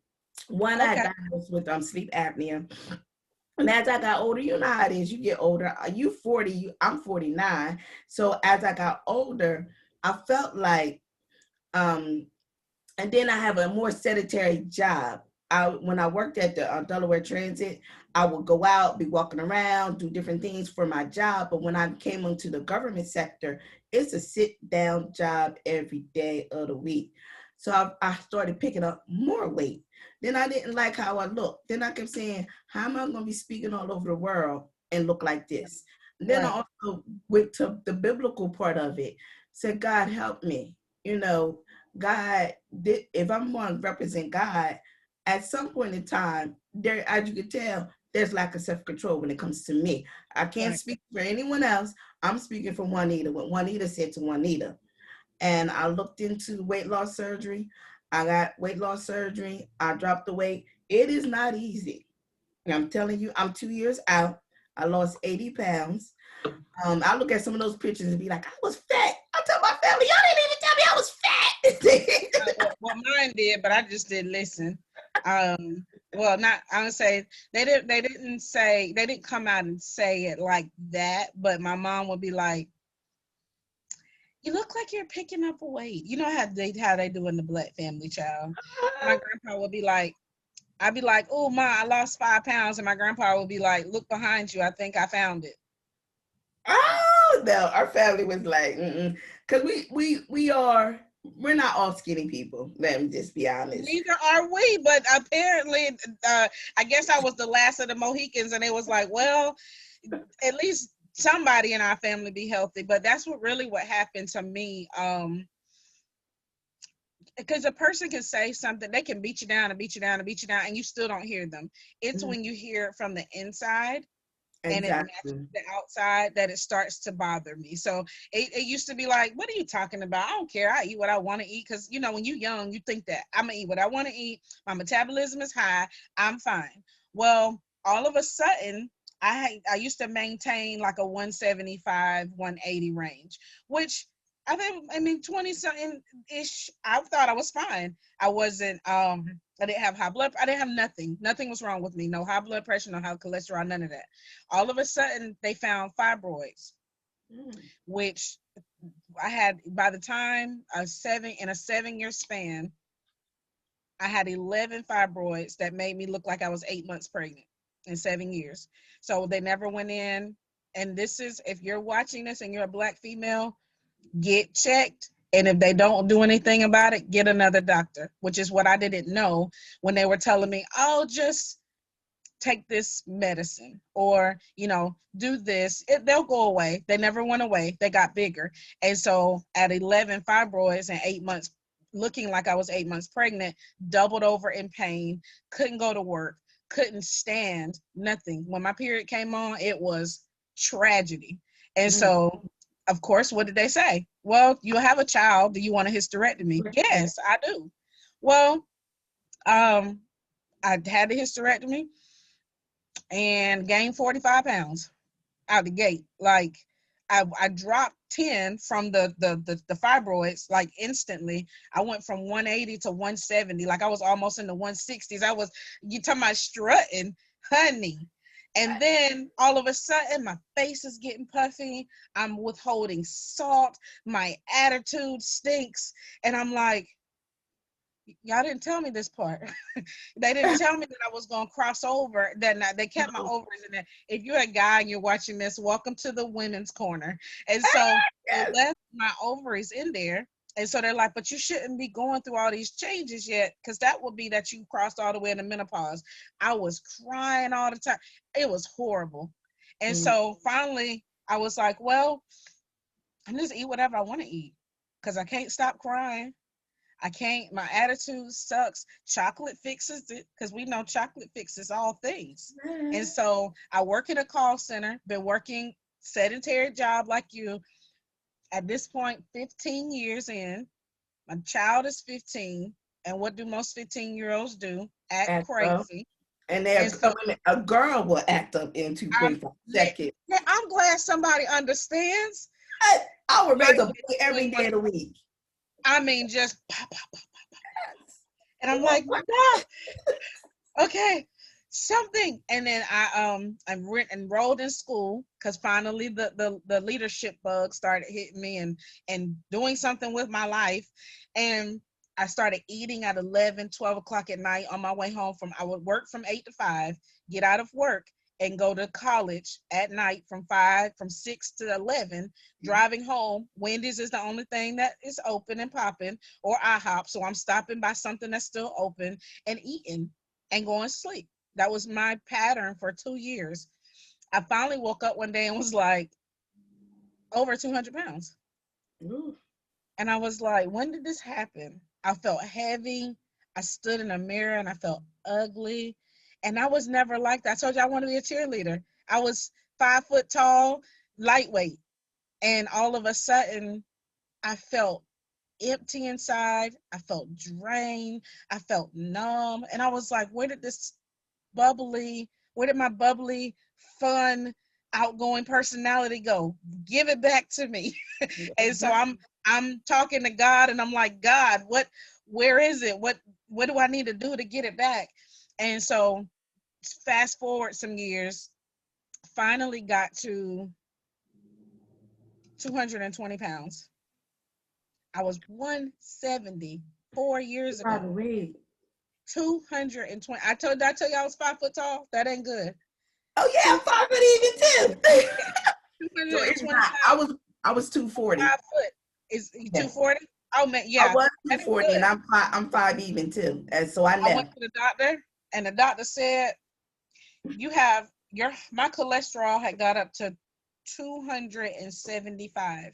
One, I okay. got diagnosed with sleep apnea. And as I got older, you know how it is. You get older. You 40, I'm 49. So as I got older, I felt like, and then I have a more sedentary job. When I worked at the Delaware Transit, I would go out, be walking around, do different things for my job. But when I came into the government sector, it's a sit down job every day of the week. So I started picking up more weight. Then I didn't like how I looked. Then I kept saying, how am I going to be speaking all over the world and look like this? And then Right. I also went to the biblical part of it. Said, God help me. God, if I'm going to represent God, at some point in time, there, as you can tell, there's lack of self-control when it comes to me. I can't Right. speak for anyone else. I'm speaking for Juanita. What Juanita said to Juanita. And I looked into weight loss surgery. I got weight loss surgery. I dropped the weight. It is not easy. And I'm telling you, I'm 2 years out. I lost 80 pounds. I look at some of those pictures and be like, I was fat. I tell my family, y'all didn't even tell me I was fat. Well, mine did, but I just didn't listen. Well, not I would say they didn't come out and say it like that, but my mom would be like, you look like you're picking up a weight. You know how they do in the Black family, child. My grandpa would be like, I'd be like, oh ma, I lost 5 pounds, and my grandpa would be like, look behind you, I think I found it. Oh no, our family was like, because we're not all skinny people. Let me just be honest. Neither are we, but apparently, I guess I was the last of the Mohicans, and it was like, well, at least somebody in our family be healthy. But that's what happened to me. Because a person can say something, they can beat you down and beat you down and beat you down, and you still don't hear them. It's Mhm. when you hear it from the inside and it matches Exactly. the outside that it starts to bother me. So it used to be like, what are you talking about? I don't care. I eat what I want to eat. Because, when you're young, you think that I'm going to eat what I want to eat. My metabolism is high. I'm fine. Well, all of a sudden, I used to maintain like a 175, 180 range, which I mean, 20 something ish. I thought I was fine. I wasn't, I didn't have high blood. I didn't have nothing. Nothing was wrong with me. No high blood pressure, no high cholesterol, none of that. All of a sudden, they found fibroids, Mm. which I had by the time in a 7 year span, I had 11 fibroids that made me look like I was 8 months pregnant in 7 years. So they never went in. And this is, if you're watching this and you're a Black female, get checked. And if they don't do anything about it, get another doctor, which is what I didn't know when they were telling me, oh, just take this medicine or, do this. They'll go away. They never went away. They got bigger. And so at 11 fibroids and 8 months, looking like I was 8 months pregnant, doubled over in pain, couldn't go to work, couldn't stand nothing. When my period came on, it was tragedy. And Mm. so, of course, what did they say? Well, you have a child. Do you want a hysterectomy? Yes, I do. Well, I had the hysterectomy and gained 45 pounds out the gate. Like I dropped 10 from the fibroids like instantly. I went from 180 to 170. Like I was almost in the 160s. You talking about strutting, honey. And then all of a sudden my face is getting puffy. I'm withholding salt. My attitude stinks. And I'm like, y'all didn't tell me this part. They didn't tell me that I was going to cross over. They kept my No. ovaries in there. If you're a guy and you're watching this, welcome to the women's corner. And so they Yes. left my ovaries in there. And so they're like, but you shouldn't be going through all these changes yet, because that would be that you crossed all the way into menopause. I was crying all the time. It was horrible. And Mm. so finally, I was like, well, I'm just eat whatever I want to eat because I can't stop crying. I can't, my attitude sucks. Chocolate fixes it because we know chocolate fixes all things. And so I work in a call center, been working sedentary job like you. At this point, 15 years in, my child is 15. And what do most 15-year-olds do? Act Act up. crazy. And And so a girl will act up in I'm, 2.5 seconds. I'm glad somebody understands. I would I raise a boy get every so day much. of the week. I mean, just pop, pop, pop. And I'm What? like, no, okay, something. And then enrolled in school because finally the leadership bug started hitting me and doing something with my life. And I started eating at 11, 12 o'clock at night on my way home I would work from 8 to 5, get out of work and go to college at night from 6 to 11, driving home. Wendy's is the only thing that is open and popping, or IHOP. So I'm stopping by something that's still open and eating and going to sleep. That was my pattern for 2 years. I finally woke up one day and was like, over 200 pounds. Ooh. And I was like, when did this happen? I felt heavy. I stood in a mirror and I felt ugly. And I was never like that. I told you I want to be a cheerleader. I was 5 foot tall, lightweight. And all of a sudden, I felt empty inside. I felt drained. I felt numb. And I was like, where did my bubbly, fun, outgoing personality go? Give it back to me. And so I'm talking to God and I'm like, God, where is it? What do I need to do to get it back? And so fast forward some years, finally got to 220 pounds. I was 170 4 years By ago. the way. 220. I tell you I was 5 foot tall. That ain't good. Oh yeah, I'm 5 foot even too. So it's 225 not. I was 240. 5 foot. Is Yeah. 240? Oh man, I yeah. was That ain't 240 good. and I'm five even too. And so I I went know. to the doctor and the doctor said you have my cholesterol had got up to 275.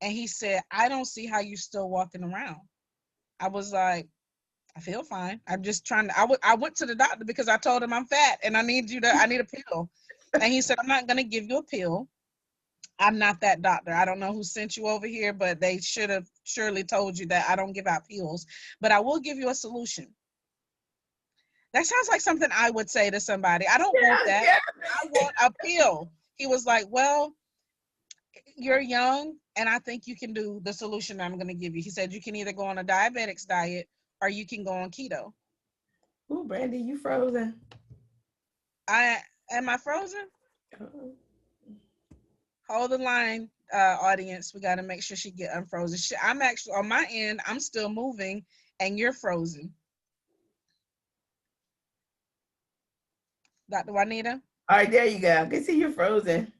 And he said, I don't see how you still walking around. I was like, I feel fine. I'm just trying to I went to the doctor because I told him I'm fat and I need a pill. And he said, I'm not gonna give you a pill. I'm not that doctor. I don't know who sent you over here, but they should have surely told you that I don't give out pills. But I will give you a solution. That sounds like something I would say to somebody. I don't want Yeah, that. yeah. I want a pill. He was like, well, you're young, and I think you can do the solution I'm going to give you. He said, you can either go on a diabetics diet or you can go on keto. Ooh, Brandy, you frozen. Am I frozen? Oh. Hold the line, audience. We got to make sure she get unfrozen. I'm actually on my end. I'm still moving, and you're frozen. Dr. Juanita? All right, there you go. I can see you're frozen.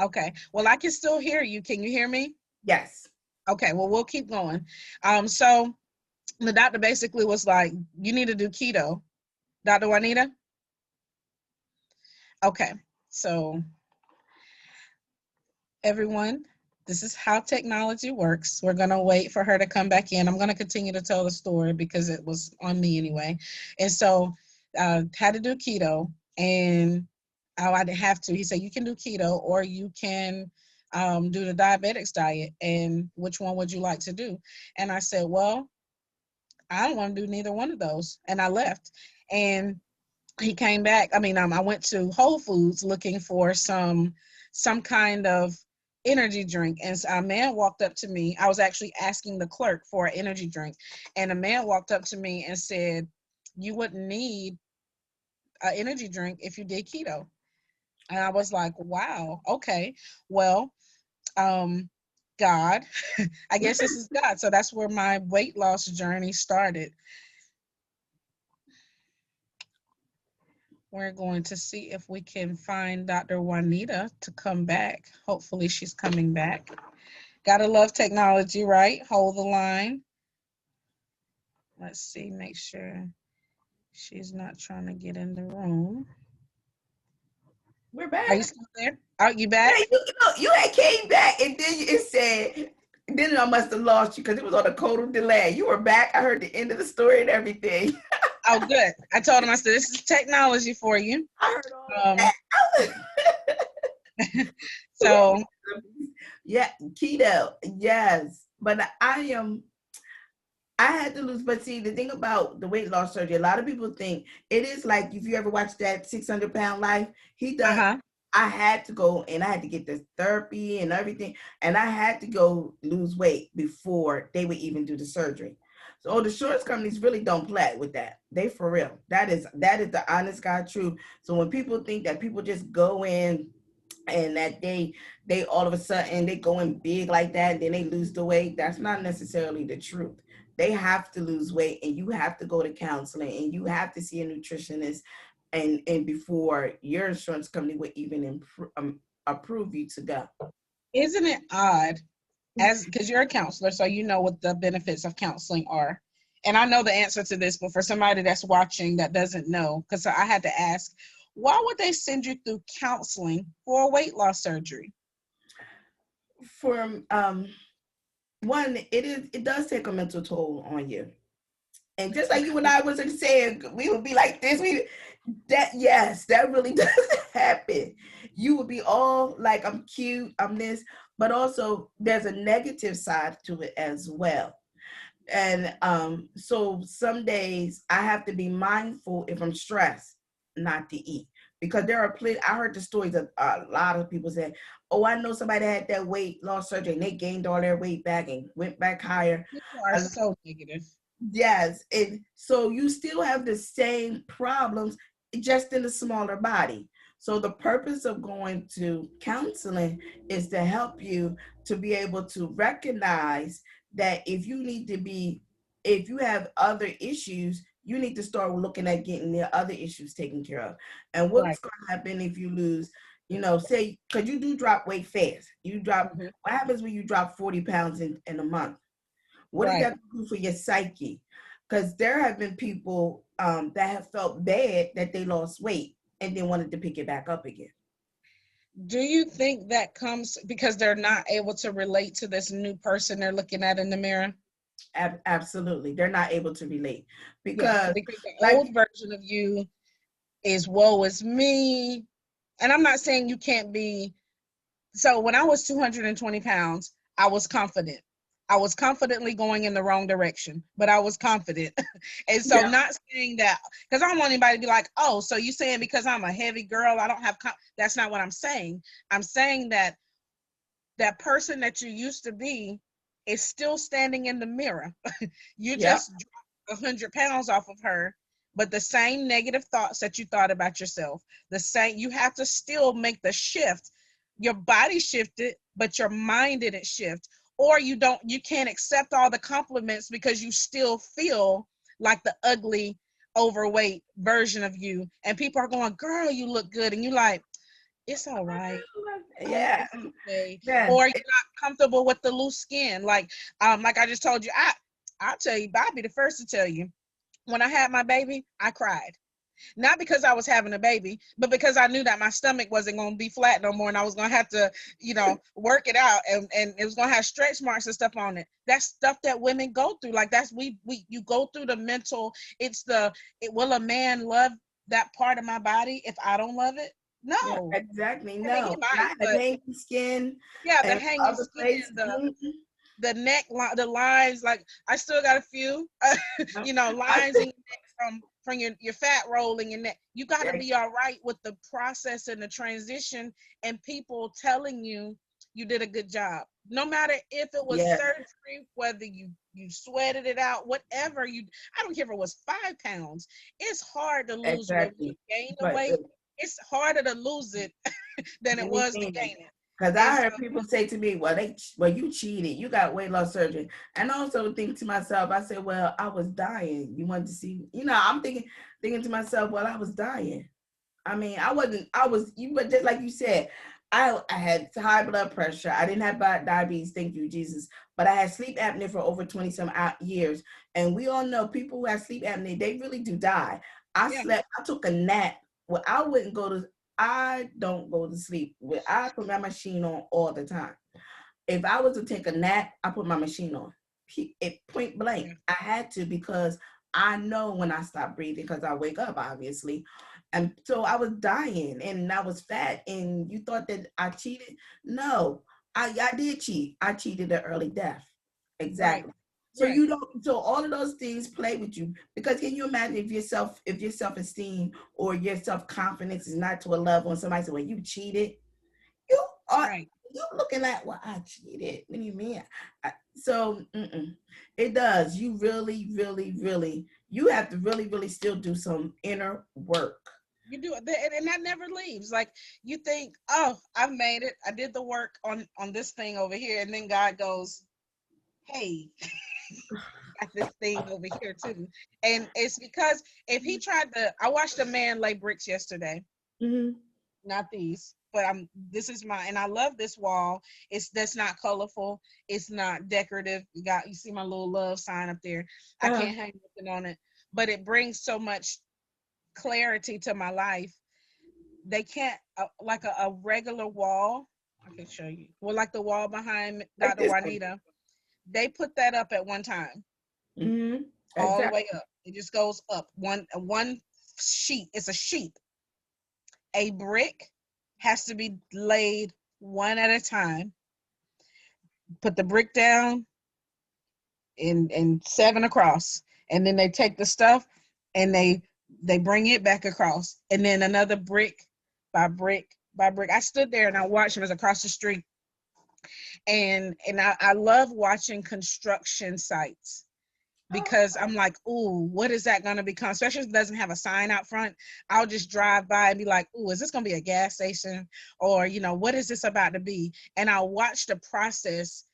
Okay. Well, I can still hear you. Can you hear me? Yes. Okay. Well, we'll keep going. So the doctor basically was like, you need to do keto. Dr. Juanita? Okay. So everyone, this is how technology works. We're going to wait for her to come back in. I'm going to continue to tell the story because it was on me anyway. And so had to do keto, and I didn't have to. He said, you can do keto or you can do the diabetics diet. And which one would you like to do? And I said, well, I don't want to do neither one of those. And I left. And he came back. I went to Whole Foods looking for some kind of energy drink, and a man walked up to me. I was actually asking the clerk for an energy drink, and a man walked up to me and said, you wouldn't need an energy drink if you did keto. And I was like, wow, okay, well, God, I guess this is God. So that's where my weight loss journey started. We're going to see if we can find Dr. Juanita to come back. Hopefully she's coming back. Gotta love technology, right? Hold the line. Let's see, make sure she's not trying to get in the room. We're Are you back. still there? Are you back? Yeah, you had came back and then it said, then I must have lost you because it was on a codal delay. You were back. I heard the end of the story and everything. Oh, good. I told him, I said, this is technology for you. I heard all of Um, that. so Yeah, keto. Yes. But I had to lose, but see, the thing about the weight loss surgery, a lot of people think it is like if you ever watched that 600-pound life, he does. uh-huh. I had to go and I had to get this therapy and everything, and I had to go lose weight before they would even do the surgery. So the insurance companies really don't play with that. They for real. That is the honest God truth. So when people think that people just go in and that they all of a sudden they go in big like that and then they lose the weight, that's not necessarily the truth. They have to lose weight and you have to go to counseling and you have to see a nutritionist and before your insurance company would even approve you to go. Isn't it odd, as because you're a counselor, so you know what the benefits of counseling are. And I know the answer to this, but for somebody that's watching that doesn't know, because I had to ask, why would they send you through counseling for a weight loss surgery? For one, it does take a mental toll on you. And just like you and I was saying, we would be like this. Yes, that really does happen. You would be all like, I'm cute, I'm this, but also there's a negative side to it as well. And so some days I have to be mindful if I'm stressed not to eat. Because there are plenty, I heard the stories of a lot of people saying, oh, I know somebody that had that weight loss surgery and they gained all their weight back and went back higher. People are so negative. Yes. And so you still have the same problems just in a smaller body. So the purpose of going to counseling is to help you to be able to recognize that if you have other issues, you need to start looking at getting the other issues taken care of. And what's Right. going to happen if you lose, say, because you do drop weight fast. Hmm. What happens when you drop 40 pounds in a month? What does Right. that do for your psyche? Because there have been people that have felt bad that they lost weight and then wanted to pick it back up again. Do you think that comes because they're not able to relate to this new person they're looking at in the mirror? Absolutely. They're not able to relate Yeah, because, because the like, old version of you is woe is me. And I'm not saying you can't be. So when I was 220 pounds, I was confident. I was confidently going in the wrong direction, but I was confident. And so, yeah, not saying that because I don't want anybody to be like, oh, so you saying because I'm a heavy girl, I don't have, that's not what I'm saying. I'm saying that that person that you used to be is still standing in the mirror. You yeah, just dropped 100 pounds off of her, but the same negative thoughts that you thought about yourself, the same, you have to still make the shift. Your body shifted, but your mind didn't shift. Or you can't accept all the compliments because you still feel like the ugly, overweight version of you. And people are going, girl, you look good. And you like, it's all right. yeah, It's okay. yes, Or you're not comfortable with the loose skin. Like I just told you, I'll tell you, I'll be the first to tell you. When I had my baby, I cried. Not because I was having a baby, but because I knew that my stomach wasn't going to be flat no more and I was going to have to, work it out and it was going to have stretch marks and stuff on it. That's stuff that women go through. Like that's, you go through the mental, will a man love that part of my body if I don't love it? yeah, No. exactly. I mean, he No, and might, I had but hanging skin yeah, the and hanging other skin, places. the neck line, the lines. Like I still got a few, I lines in your neck from your fat roll in your neck. You got to think, be all right with the process and the transition, and people telling you you did a good job. No matter if it was yes, surgery, whether you sweated it out, whatever I don't care if it was 5 pounds. It's hard to lose weight when you exactly. gain the But weight. It's harder to lose it than it was to anything. gain it. Because And I so heard people say to me, well, you cheated. You got weight loss surgery. And I also think to myself, I said, well, I was dying. You wanted to see, I'm thinking to myself, well, I was dying. I mean, but just like you said, I had high blood pressure. I didn't have diabetes, thank you, Jesus. But I had sleep apnea for over 20 some years. And we all know people who have sleep apnea, they really do die. yeah, I took a nap. Well, I don't go to sleep. I put my machine on all the time. If I was to take a nap, I put my machine on. It point blank. yeah, I had to because I know when I stop breathing because I wake up, obviously. And so I was dying and I was fat. And you thought that I cheated? No, I did cheat. I cheated an early death. right, Exactly. So right. you don't. So all of those things play with you because can you imagine if your self esteem or your self confidence is not to a level and somebody said, "Well, you cheated," you are Right. you looking at well, I cheated. What do you mean? So it does. You really, really, really, you have to really, really still do some inner work. You do it, and that never leaves. Like you think, oh, I've made it. I did the work on this thing over here, and then God goes, hey, got this thing over here too. And it's because if he tried to, I watched a man lay bricks yesterday. Mm-hmm. Not these, but this is and I love this wall. That's not colorful. It's not decorative. You see my little love sign up there. I Uh, can't hang nothing on it, but it brings so much clarity to my life. They can't like a regular wall. I can show you. Well, like the wall behind like Dr. this one. Juanita, they put that up at one time, Mm-hmm. all the Exactly. way up. It just goes up one sheet. It's a sheet. A brick has to be laid one at a time. Put the brick down and seven across, and then they take the stuff and they bring it back across, and then another brick by brick by brick. I stood there and I watched him as across the street, and I love watching construction sites because I'm like, ooh, what is that going to become? Especially if it doesn't have a sign out front. I'll just drive by and be like, ooh, is this going to be a gas station? Or, what is this about to be? And I'll watch the process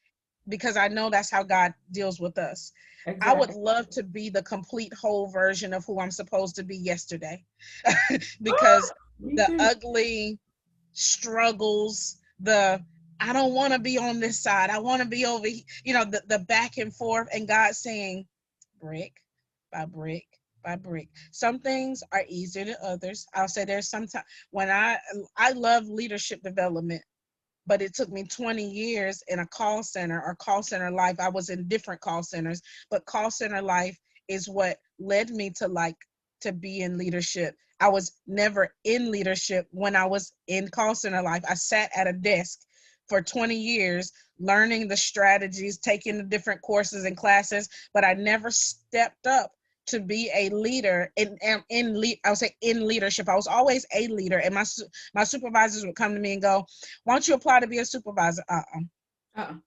because I know that's how God deals with us. I would Exactly. love to be the complete whole version of who I'm supposed to be yesterday. Because Me the too. ugly struggles, the I don't want to be on this side. I want to be over here, the back and forth, and God saying, brick by brick by brick. Some things are easier than others. I'll say there's sometimes when I love leadership development, but it took me 20 years in a call center or call center life. I was in different call centers, but call center life is what led me to be in leadership. I was never in leadership when I was in call center life. I sat at a desk for 20 years learning the strategies, taking the different courses and classes, but I never stepped up to be a leader I would say in leadership. I was always a leader, and my supervisors would come to me and go, why don't you apply to be a supervisor?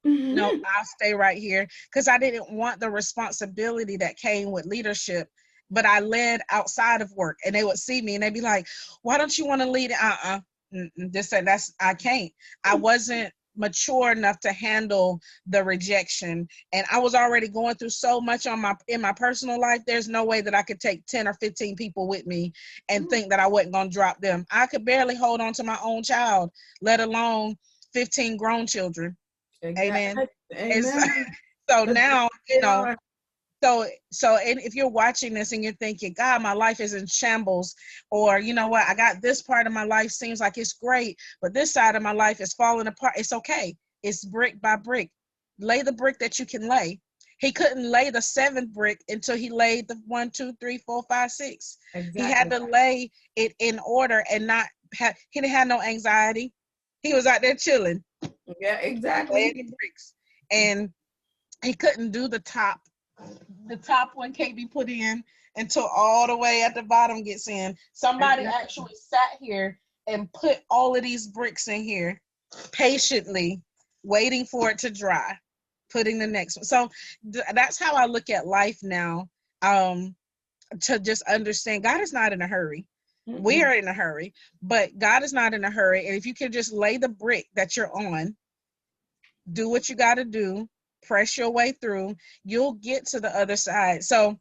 No, I'll stay right here, because I didn't want the responsibility that came with leadership. But I led outside of work, and they would see me and they'd be like, why don't you want to lead? This and that's I can't. I wasn't mature enough to handle the rejection, and I was already going through so much in my personal life. There's no way that I could take 10 or 15 people with me and think that I wasn't going to drop them. I could barely hold on to my own child, let alone 15 grown children. Amen. Exactly. It's, Amen. so That's now, they are. and if you're watching this and you're thinking, God, my life is in shambles, or you know what, I got this part of my life seems like it's great, but this side of my life is falling apart. It's okay. It's brick by brick. Lay the brick that you can lay. He couldn't lay the seventh brick until he laid the 1, 2, 3, 4, 5, 6. He had Exactly. to lay it in order and not he didn't have no anxiety. He was out there chilling, Yeah, laying exactly. the bricks. And he couldn't do the top one can't be put in until all the way at the bottom gets in. Somebody Exactly. actually sat here and put all of these bricks in here patiently, waiting for it to dry, putting the next one. So that's how I look at life now. To just understand God is not in a hurry. We Mm-mm. are in a hurry, but God is not in a hurry. And if you can just lay the brick that you're on, do what you got to do, press your way through, you'll get to the other side. So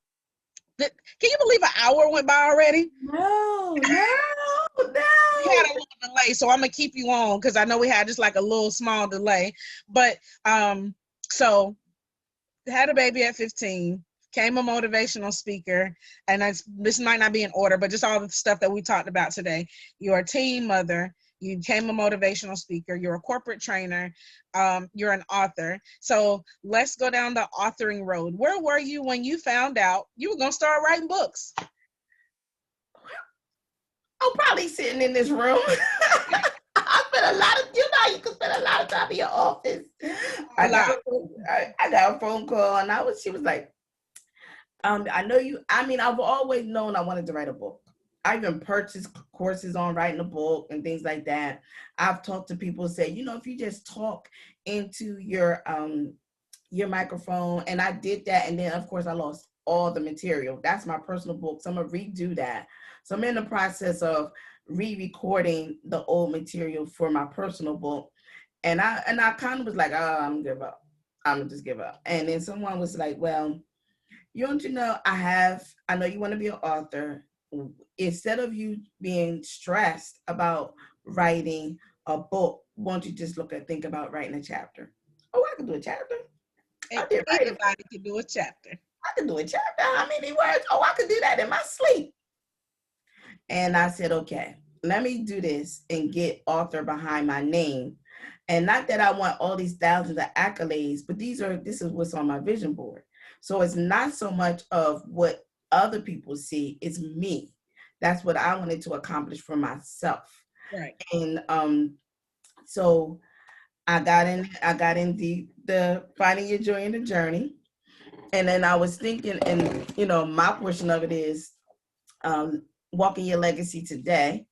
can you believe an hour went by already? No, no, We had no. a little delay, so I'm gonna keep you on because I know we had just like a little small delay. But so had a baby at 15, became a motivational speaker, and this might not be in order, but just all the stuff that we talked about today. You're a teen mother. You became a motivational speaker. You're a corporate trainer. You're an author. So let's go down the authoring road. Where were you when you found out you were gonna start writing books? I'm probably sitting in this room. I spent a lot of, you can spend a lot of time in your office. A lot. I got a phone call, and she was like, I know you, I've always known I wanted to write a book. I even purchased courses on writing a book and things like that. I've talked to people who say, if you just talk into your microphone, and I did that, and then of course I lost all the material. That's my personal book, so I'm gonna redo that. So I'm in the process of re-recording the old material for my personal book, and I kind of was like, oh, I'm gonna give up. I'm gonna just give up. And then someone was like, well, I know you want to be an author. Instead of you being stressed about writing a book, won't you just think about writing a chapter? Oh, I can do a chapter. I did write it. Anybody can do a chapter. I can do a chapter. How many words? Oh, I could do that in my sleep. And I said, okay, let me do this and get author behind my name. And not that I want all these thousands of accolades, but this is what's on my vision board. So it's not so much of what other people see, it's me. That's what I wanted to accomplish for myself. Right. And so I got in the finding your joy in the journey. And then I was thinking, and my portion of it is walking your legacy today.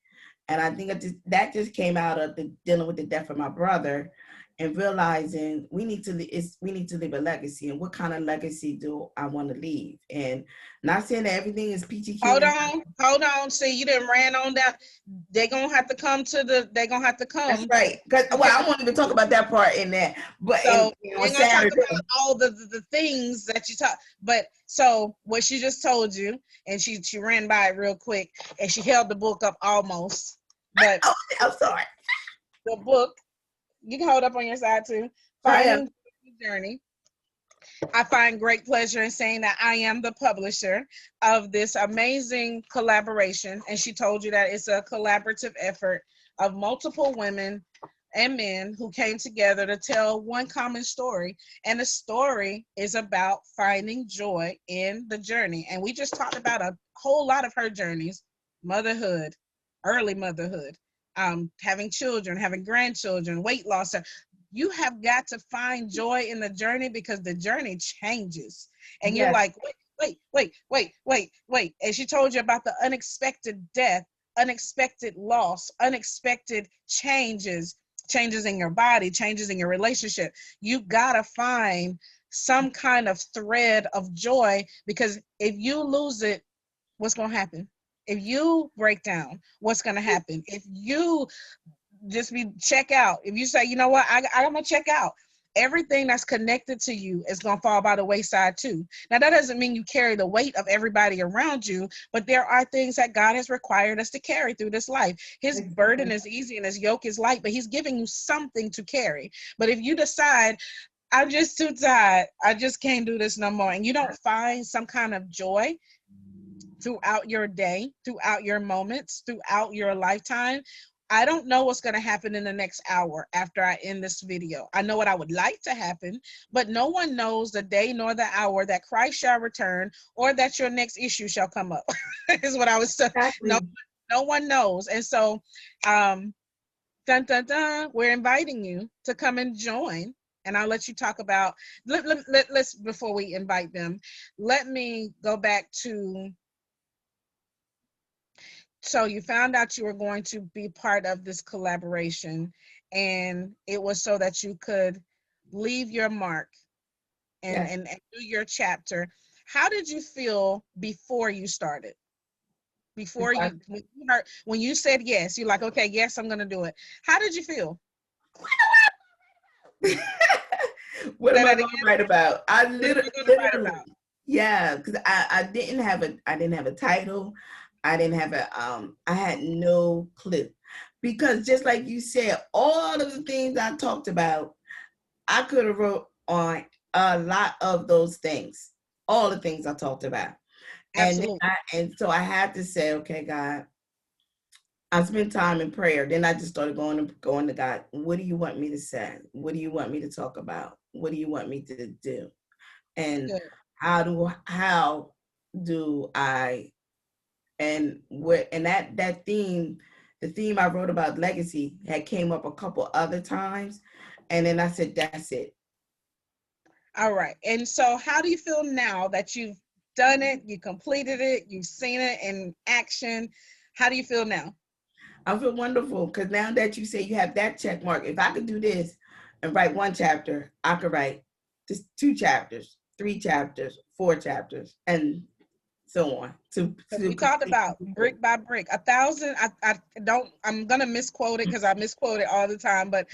And I think that just came out of dealing with the death of my brother. and realizing we need to leave a legacy, and what kind of legacy do I want to leave? And not saying that everything is peachy keen. Hold on. See, you didn't ran on that. They're gonna have to come to the. They're gonna have to come. That's right. Because I won't even talk about that part in that. But So on we're gonna talk Saturday, about all the things that you talk. But so what she just told you, and she ran by it real quick, and she held the book up almost. But oh, I'm sorry. the book you can hold up on your side too. Fire. Finding the Journey. I find great pleasure in saying that I am the publisher of this amazing collaboration. And she told you that it's a collaborative effort of multiple women and men who came together to tell one common story. And the story is about finding joy in the journey. And we just talked about a whole lot of her journeys: motherhood, early motherhood, having children, having grandchildren, weight loss. You have got to find joy in the journey, because the journey changes. And you're Yes. like, wait. And she told you about the unexpected death, unexpected loss, unexpected changes in your body, changes in your relationship. You gotta find some kind of thread of joy, because if you lose it, what's gonna happen? If you break down, what's gonna happen? If you just check out, if you say, you know what, I'm gonna check out, everything that's connected to you is gonna fall by the wayside too. Now that doesn't mean you carry the weight of everybody around you, but there are things that God has required us to carry through this life. His burden is easy and his yoke is light, but he's giving you something to carry. But if you decide, I'm just too tired, I just can't do this no more, and you don't find some kind of joy throughout your day, throughout your moments, throughout your lifetime, I don't know what's going to happen in the next hour after I end this video. I know what I would like to happen, but no one knows the day nor the hour that Christ shall return, or that your next issue shall come up. Is what I was saying. Exactly. No one knows. And so, dun, dun, dun, we're inviting you to come and join. And I'll let you talk about, let's, before we invite them, let me go back to, so you found out you were going to be part of this collaboration, and it was so that you could leave your mark and, Yes. and do your chapter. How did you feel before you started? Before you, when you said yes, you're like, okay, yes, I'm gonna do it. How did you feel? What Say am I that going again. to write about? I What am I gonna write literally, about? yeah, because I didn't have a title. I didn't have I had no clue, because just like you said, all of the things I talked about, I could have wrote on a lot of those things, all the things I talked about. And Absolutely. and so I had to say, okay, God, I spent time in prayer. Then I just started going to God. What do you want me to say? What do you want me to talk about? What do you want me to do? And Good. how do I, and what, and that theme, the theme I wrote about legacy had came up a couple other times, and then I said, that's it. All right. And so how do you feel now that you've done it, you completed it, you've seen it in action? How do you feel now? I feel wonderful, because now that you say you have that check mark, if I could do this and write one chapter, I could write just 2 chapters, 3 chapters, 4 chapters, and so on. Because we talked about brick by brick, 1,000. I'm gonna misquote it because I misquote it all the time. But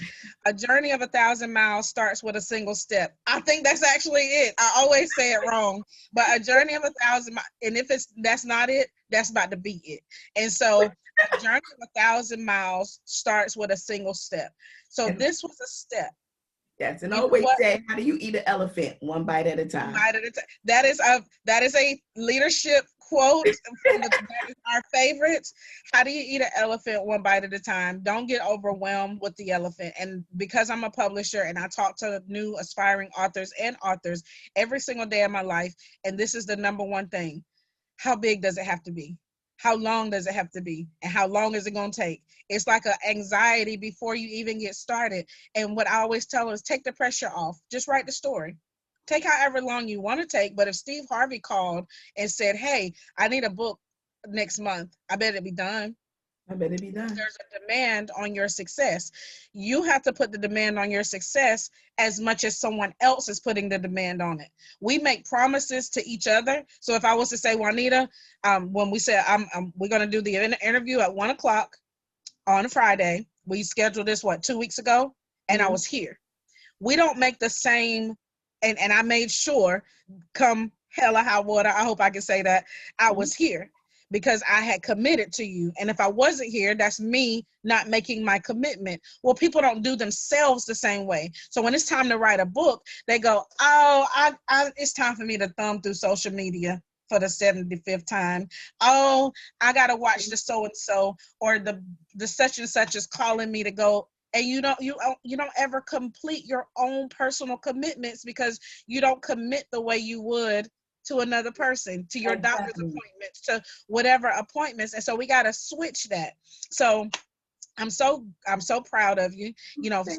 a journey of 1,000 miles starts with a single step. I think that's actually it. I always say it wrong, but a journey of 1,000 miles, and if that's not it, that's about to be it. And so, a journey of 1,000 miles starts with a single step. So this was a step. Yes, and You know always what? say, how do you eat an elephant? One bite at a One time. bite at a time. That is a leadership quote that is our favorites. How do you eat an elephant? One bite at a time. Don't get overwhelmed with the elephant. And because I'm a publisher and I talk to new aspiring authors and authors every single day of my life, and this is the number one thing: how big does it have to be? How long does it have to be? And how long is it going to take? It's like an anxiety before you even get started. And what I always tell them is, take the pressure off. Just write the story. Take however long you want to take. But if Steve Harvey called and said, hey, I need a book next month, I bet it'd be done. I better be done. There's a demand on your success. You have to put the demand on your success as much as someone else is putting the demand on it. We make promises to each other. So if I was to say, Juanita, when we said we're going to do the interview at 1 o'clock on Friday, we scheduled this 2 weeks ago, and I was here. We don't make the same, and I made sure, come hell or high water, I hope I can say that, I was here because I had committed to you. And if I wasn't here, that's me not making my commitment. Well, people don't do themselves the same way. So when it's time to write a book, they go, oh, it's time for me to thumb through social media for the 75th time. Oh, I got to watch the so-and-so, or the such and such is calling me to go. And you don't ever complete your own personal commitments because you don't commit the way you would to another person, to your doctor's appointments, to whatever appointments. And so we got to switch that. So I'm so proud of you,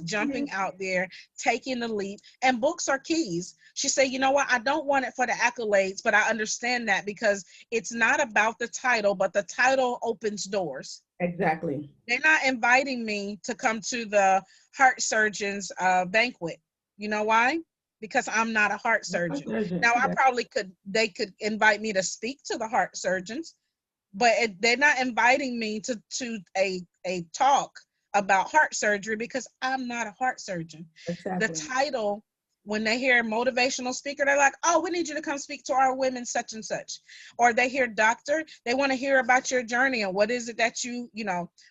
jumping out there, taking the leap. And books are keys. She said, you know what? I don't want it for the accolades, but I understand that because it's not about the title, but the title opens doors. Exactly. They're not inviting me to come to the heart surgeon's banquet. You know why? Because I'm not a heart surgeon. Now, they could invite me to speak to the heart surgeons, but they're not inviting me to a talk about heart surgery because I'm not a heart surgeon. Exactly. The title, when they hear motivational speaker, they're like, oh, we need you to come speak to our women such and such. Or they hear doctor, they want to hear about your journey and what is it that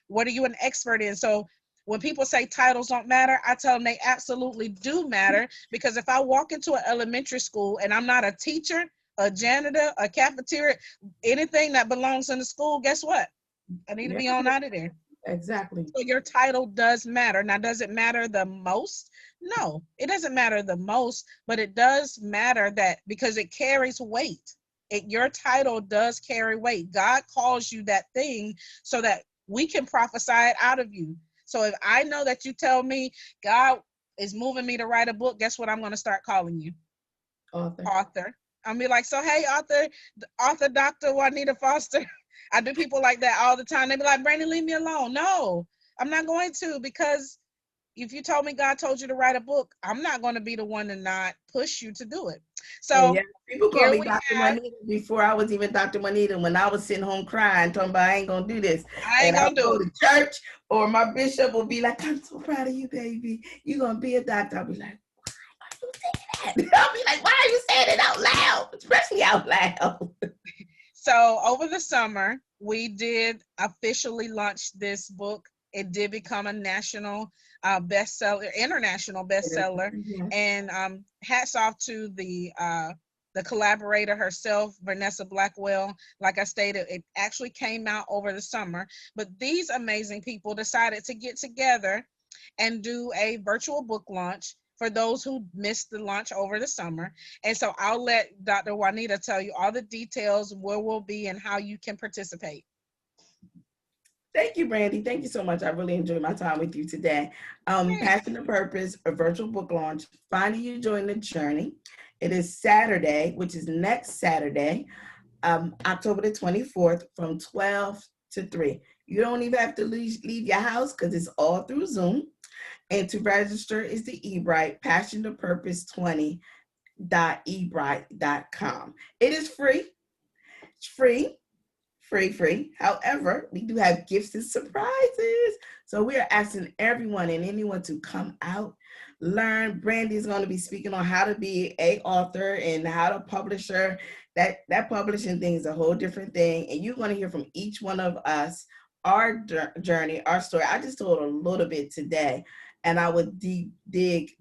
what are you an expert in? So when people say titles don't matter, I tell them they absolutely do matter, because if I walk into an elementary school and I'm not a teacher, a janitor, a cafeteria, anything that belongs in the school, guess what? I need to be on out of there. Exactly. So your title does matter. Now, does it matter the most? No, it doesn't matter the most, but it does matter that because it carries weight. Your title does carry weight. God calls you that thing so that we can prophesy it out of you. So if I know that you tell me God is moving me to write a book, guess what I'm going to start calling you? Author. I'll be like, so hey, author Dr. Juanita Foster. I do people like that all the time. They be like, Brandy, leave me alone. No, I'm not going to, because if you told me God told you to write a book, I'm not going to be the one to not push you to do it. So people call me Dr. Juanita before I was even Dr. Juanita. When I was sitting home crying, talking about I ain't gonna do this, I ain't gonna do it. To church, or my bishop will be like, I'm so proud of you, baby. You're gonna be a doctor. I'll be like, why are you saying that? I'll be like, why are you saying it out loud, especially out loud? So over the summer, we did officially launch this book. It did become a national bestseller, international bestseller. And hats off to the collaborator herself, Vanessa Blackwell. Like I stated, it actually came out over the summer. But these amazing people decided to get together and do a virtual book launch for those who missed the launch over the summer. And so I'll let Dr. Juanita tell you all the details, where we'll be and how you can participate. Thank you, Brandy. Thank you so much. I really enjoyed my time with you today. Passion to Purpose, a virtual book launch, finding you during the journey. It is Saturday, which is next Saturday, October the 24th from 12 to 3. You don't even have to leave your house because it's all through Zoom. And to register is the eBrite, Passion to Purpose 20.ebrite.com. It is free. It's free. Free. However, we do have gifts and surprises. So we are asking everyone and anyone to come out, learn. Brandy is going to be speaking on how to be an author and how to publisher. That publishing thing is a whole different thing. And you're going to hear from each one of us, our journey, our story. I just told a little bit today, and I would dig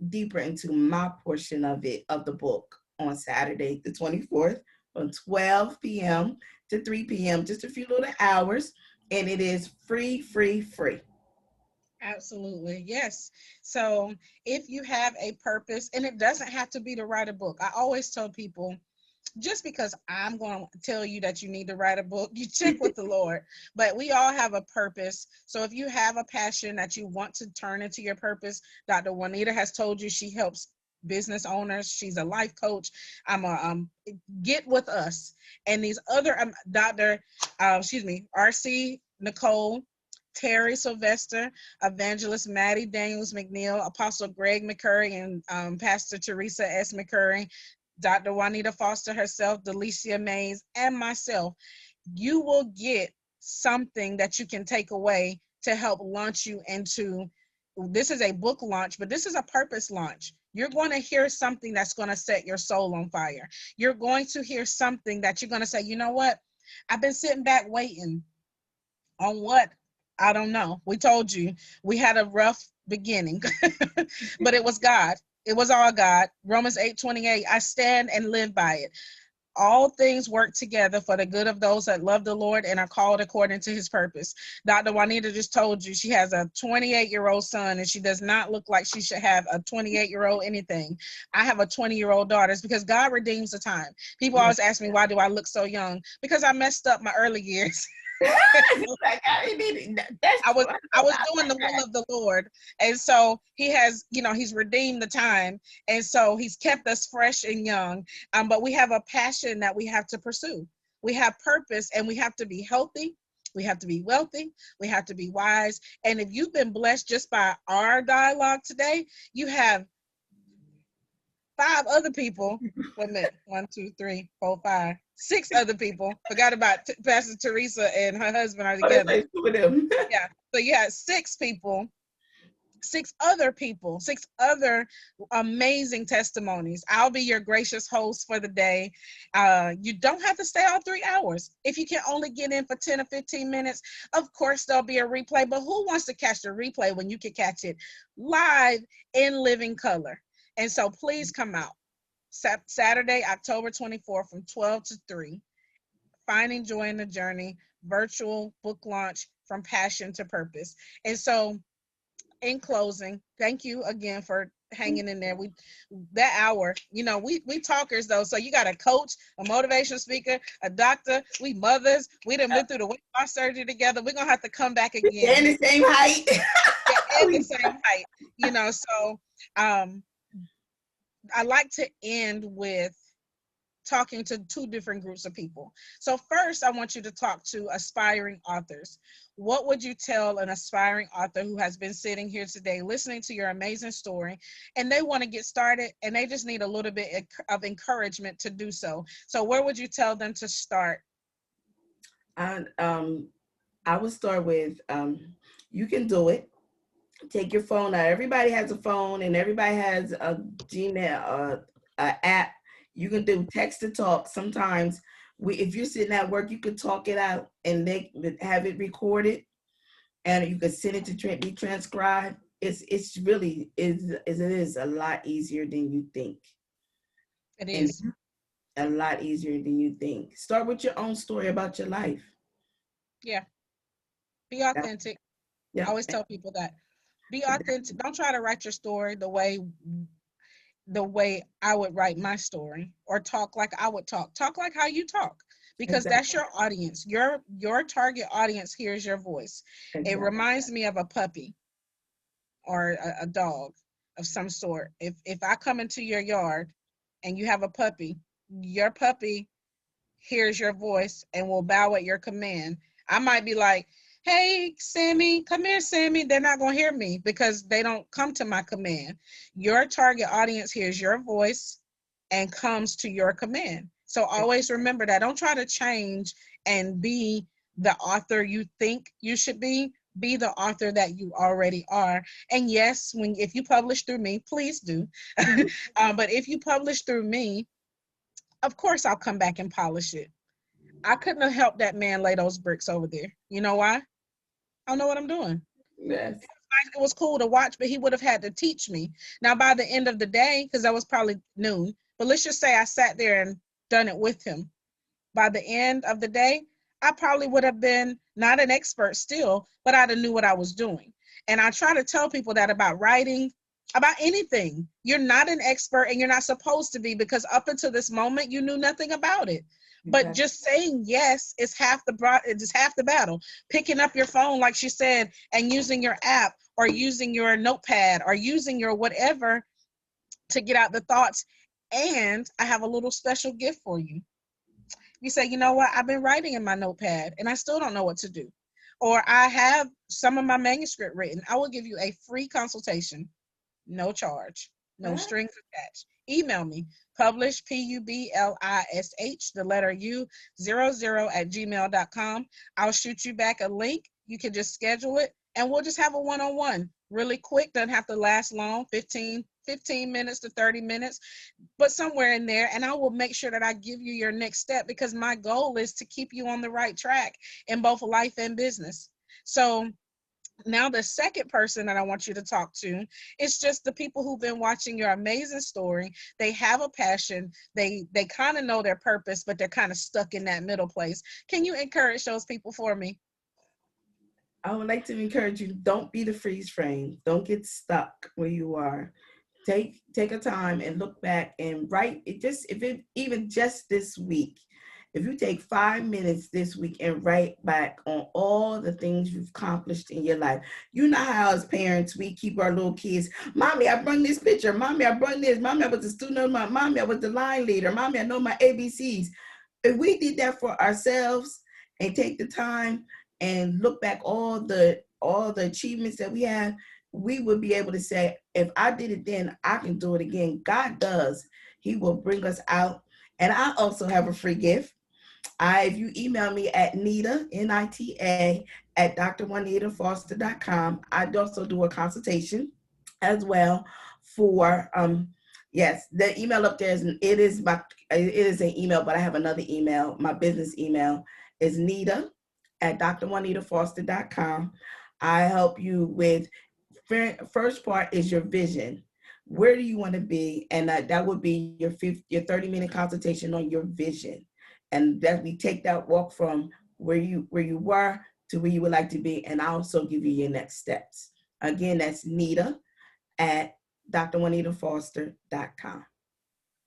deeper into my portion of the book on Saturday, the 24th, from 12 p.m. to 3 p.m., just a few little hours, and it is free. Absolutely, yes. So if you have a purpose, and it doesn't have to be to write a book. I always tell people, just because I'm going to tell you that you need to write a book, you check with the Lord. But we all have a purpose. So if you have a passion that you want to turn into your purpose, Dr. Juanita has told you she helps business owners. She's a life coach. Get with us. And these other RC Nicole Terry Sylvester, Evangelist Maddie Daniels McNeil, Apostle Greg McCurry, and Pastor Teresa S. McCurry, Dr. Juanita Foster herself, Delicia Mays, and myself. You will get something that you can take away to help launch you into, this is a book launch, but this is a purpose launch. You're going to hear something that's going to set your soul on fire. You're going to hear something that you're going to say, you know what? I've been sitting back waiting on what? I don't know. We told you we had a rough beginning, but it was God. It was all God. Romans 8:28. I stand and live by it. All things work together for the good of those that love the Lord and are called according to his purpose. Dr. Juanita just told you she has a 28-year-old son, and she does not look like she should have a 28-year-old anything. I have a 20-year-old daughter. It's because God redeems the time. People always ask me, why do I look so young? Because I messed up my early years. I was doing the will of the Lord. And so he has, he's redeemed the time. And so he's kept us fresh and young. But we have a passion that we have to pursue. We have purpose, and we have to be healthy. We have to be wealthy. We have to be wise. And if you've been blessed just by our dialogue today, you have 5 other people. Wait a minute. 1, 2, 3, 4, 5, 6 other people. Forgot about Pastor Teresa and her husband are together. Yeah. So you have 6 people, 6 other people, 6 other amazing testimonies. I'll be your gracious host for the day. You don't have to stay all 3 hours. If you can only get in for 10 or 15 minutes, of course there'll be a replay. But who wants to catch the replay when you can catch it live in living color? And so please come out Saturday, October 24th from 12 to 3, Finding Joy in the Journey, virtual book launch from passion to purpose. And so in closing, thank you again for hanging in there. That hour, we talkers though. So you got a coach, a motivational speaker, a doctor, we mothers, we done been through the weight loss surgery together. We're gonna have to come back again. And the same height. Yeah, and the same height, so I like to end with talking to 2 different groups of people. So first, I want you to talk to aspiring authors. What would you tell an aspiring author who has been sitting here today listening to your amazing story, and they want to get started and they just need a little bit of encouragement to do so? So where would you tell them to start? I would start with, you can do it. Take your phone out. Everybody has a phone, and everybody has a Gmail, app. You can do text to talk. Sometimes if you're sitting at work, you can talk it out and they have it recorded, and you can send it to be transcribed. It's really it is a lot easier than you think. It is a lot easier than you think. Start with your own story about your life. Yeah. Be authentic. Yeah. I always tell people that. Be authentic. Don't try to write your story the way I would write my story, or talk like I would talk. Talk like how you talk, because that's your audience. Your target audience hears your voice. It reminds me of a puppy or a dog of some sort. If I come into your yard and you have a puppy, your puppy hears your voice and will bow at your command. I might be like, hey, Sammy, come here, Sammy. They're not going to hear me because they don't come to my command. Your target audience hears your voice and comes to your command. So always remember that. Don't try to change and be the author you think you should be. Be the author that you already are. And yes, if you publish through me, please do. But if you publish through me, of course I'll come back and polish it. I couldn't have helped that man lay those bricks over there. You know why? I don't know what I'm doing. Yes. It was cool to watch, but he would have had to teach me. Now, by the end of the day, because that was probably noon, but let's just say I sat there and done it with him. By the end of the day, I probably would have been not an expert still, but I'd have knew what I was doing. And I try to tell people that about writing, about anything. You're not an expert, and you're not supposed to be, because up until this moment, you knew nothing about it. But just saying yes is half the battle. Picking up your phone, like she said, and using your app or using your notepad or using your whatever to get out the thoughts. And I have a little special gift for you. You say, you know what? I've been writing in my notepad and I still don't know what to do. or I have some of my manuscript written, I will give you a free consultation, no charge, no What? strings attached. Email me, publish, Publish, the letter U, 00 at gmail.com. I'll shoot you back a link. You can just schedule it, and we'll just have a one-on-one. Really quick, doesn't have to last long, 15 minutes to 30 minutes, but somewhere in there. And I will make sure that I give you your next step, because my goal is to keep you on the right track in both life and business. So now the second person that I want you to talk to is just the people who've been watching your amazing story. They have a passion. They kind of know their purpose, but they're kind of stuck in that middle place. Can you encourage those people for me? I would like to encourage you, don't be the freeze frame. Don't get stuck where you are. Take a time and look back and write it. Just if it even just this week, if you take 5 minutes this week and write back on all the things you've accomplished in your life. You know how as parents we keep our little kids, mommy, I brought this picture, mommy, I brought this, mommy, I was the student of my mommy, I was the line leader, mommy, I know my ABCs. If we did that for ourselves and take the time and look back all the achievements that we have, we would be able to say, if I did it then, I can do it again. God does. He will bring us out. And I also have a free gift. If you email me at Nita, Nita, at drjuanitafoster.com, I also do a consultation as well for, yes, the email up there it is an email, but I have another email. My business email is Nita at drjuanitafoster.com. I help you with, first part is your vision. Where do you want to be? And that would be your 30-minute consultation on your vision. And that we take that walk from where you were to where you would like to be, and I also give you your next steps. Again, that's Nita at drjuanitafoster.com.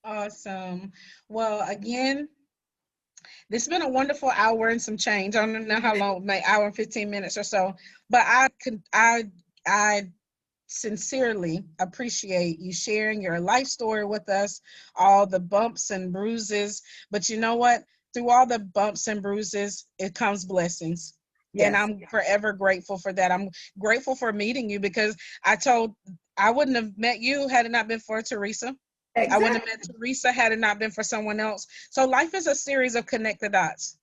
Awesome. Well, again, this has been a wonderful hour and some change. I don't know how long, maybe hour and 15 minutes or so, but I sincerely appreciate you sharing your life story with us, all the bumps and bruises. But you know what? Through all the bumps and bruises, it comes blessings. And Yes. I'm forever grateful for that. I'm grateful for meeting you, because I wouldn't have met you had it not been for Teresa. I wouldn't have Exactly. met Teresa had it not been for someone else. So life is a series of connect the dots.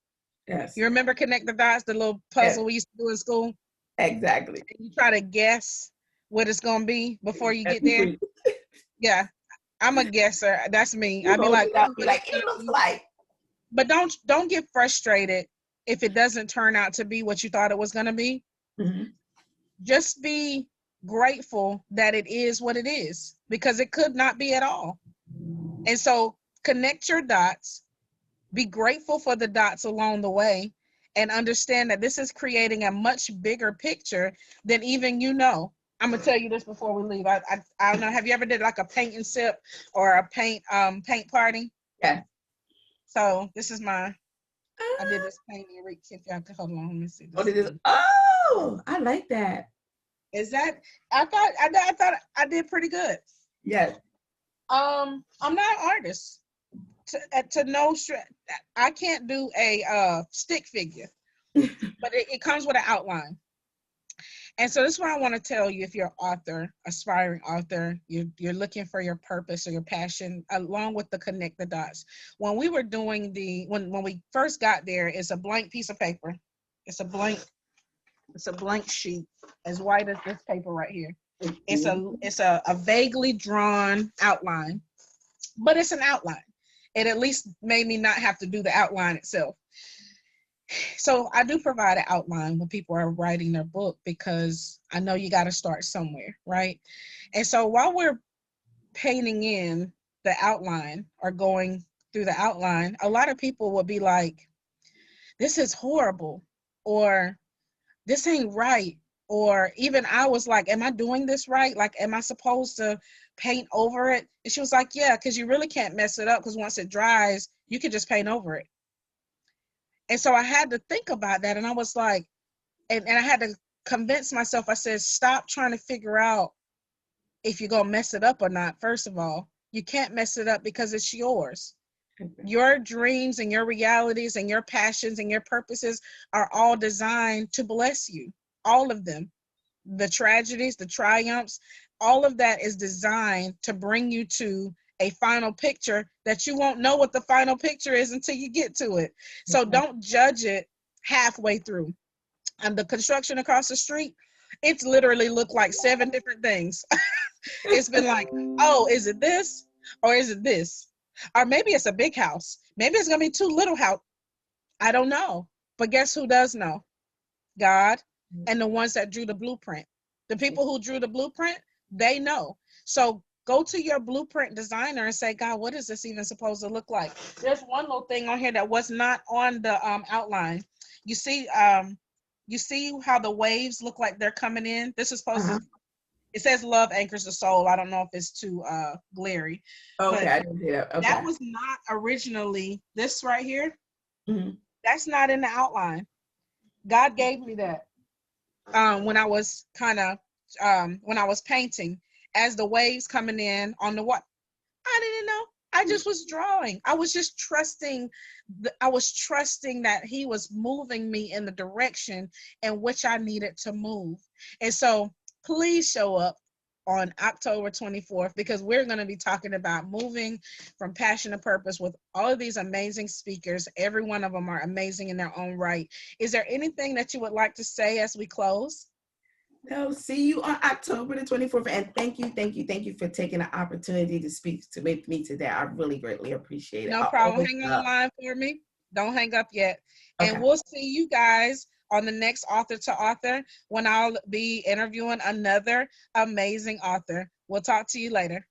Yes. You remember connect the dots, the little Yes. puzzle we used to do in school? Exactly. And you try to guess what it's going to be before you Yes, get there. Yeah, I'm a guesser. That's me. you I'd be hold like, it oh, up, be what is like, it it gonna looks be? like. But don't get frustrated if it doesn't turn out to be what you thought it was gonna be. Mhm. Just be grateful that it is what it is, because it could not be at all. And so connect your dots, be grateful for the dots along the way, and understand that this is creating a much bigger picture than even you know. I'm gonna tell you this before we leave. I don't know. Have you ever did like a paint and sip or a paint party? Yes. So this is my. I did Ah, this painting. If y'all could hold on, let me see what this. it is. Oh, I like that. Is that? I thought I did pretty good. Yes. I'm not an artist. To no stretch, I can't do a stick figure, but it comes with an outline. And so this is what I want to tell you. If you're an author, aspiring author, you're looking for your purpose or your passion, along with the connect the dots. When we were doing when we first got there, it's a blank piece of paper. It's a blank It's a blank sheet, as white as this paper right here. It's a vaguely drawn outline, but it's an outline. It at least made me not have to do the outline itself. So I do provide an outline when people are writing their book, because I know you got to start somewhere, right? And so while we're painting in the outline or going through the outline, a lot of people will be like, this is horrible, or this ain't right. Or even I was like, am I doing this right? Like, am I supposed to paint over it? And she was like, yeah, because you really can't mess it up, because once it dries, you can just paint over it. And so I had to think about that. And I was like, and I had to convince myself, I said, stop trying to figure out if you're going to mess it up or not. First of all, you can't mess it up because it's yours. Your dreams and your realities and your passions and your purposes are all designed to bless you. All of them. The tragedies, the triumphs, all of that is designed to bring you to a final picture that you won't know what the final picture is until you get to it. So don't judge it halfway through. And the construction across the street, it's literally looked like 7 different things. It's been like, oh, is it this or is it this? Or maybe it's a big house. Maybe it's going to be 2 little house. I don't know. But guess who does know? God and the ones that drew the blueprint. The people who drew the blueprint, they know. So go to your blueprint designer and say, God, what is this even supposed to look like? There's one little thing on here that was not on the outline. You see how the waves look like they're coming in? This is supposed to, it says love anchors the soul. I don't know if it's too glary. Okay, But I didn't see that. Okay. that was not originally, this right here, Mm-hmm. that's not in the outline. God gave me that when I was when I was painting, as the waves coming in on the what, I didn't know. I just was drawing. I was just trusting. I was trusting that he was moving me in the direction in which I needed to move. And so please show up on October 24th, because we're going to be talking about moving from passion to purpose with all of these amazing speakers. Every one of them are amazing in their own right. Is there anything that you would like to say as we close? No, see you on October the 24th. And thank you for taking the opportunity to speak to with me today. I really greatly appreciate it. No I problem. always Hang on the line for me. Don't hang up yet. And Okay. we'll see you guys on the next Author to Author, when I'll be interviewing another amazing author. We'll talk to you later.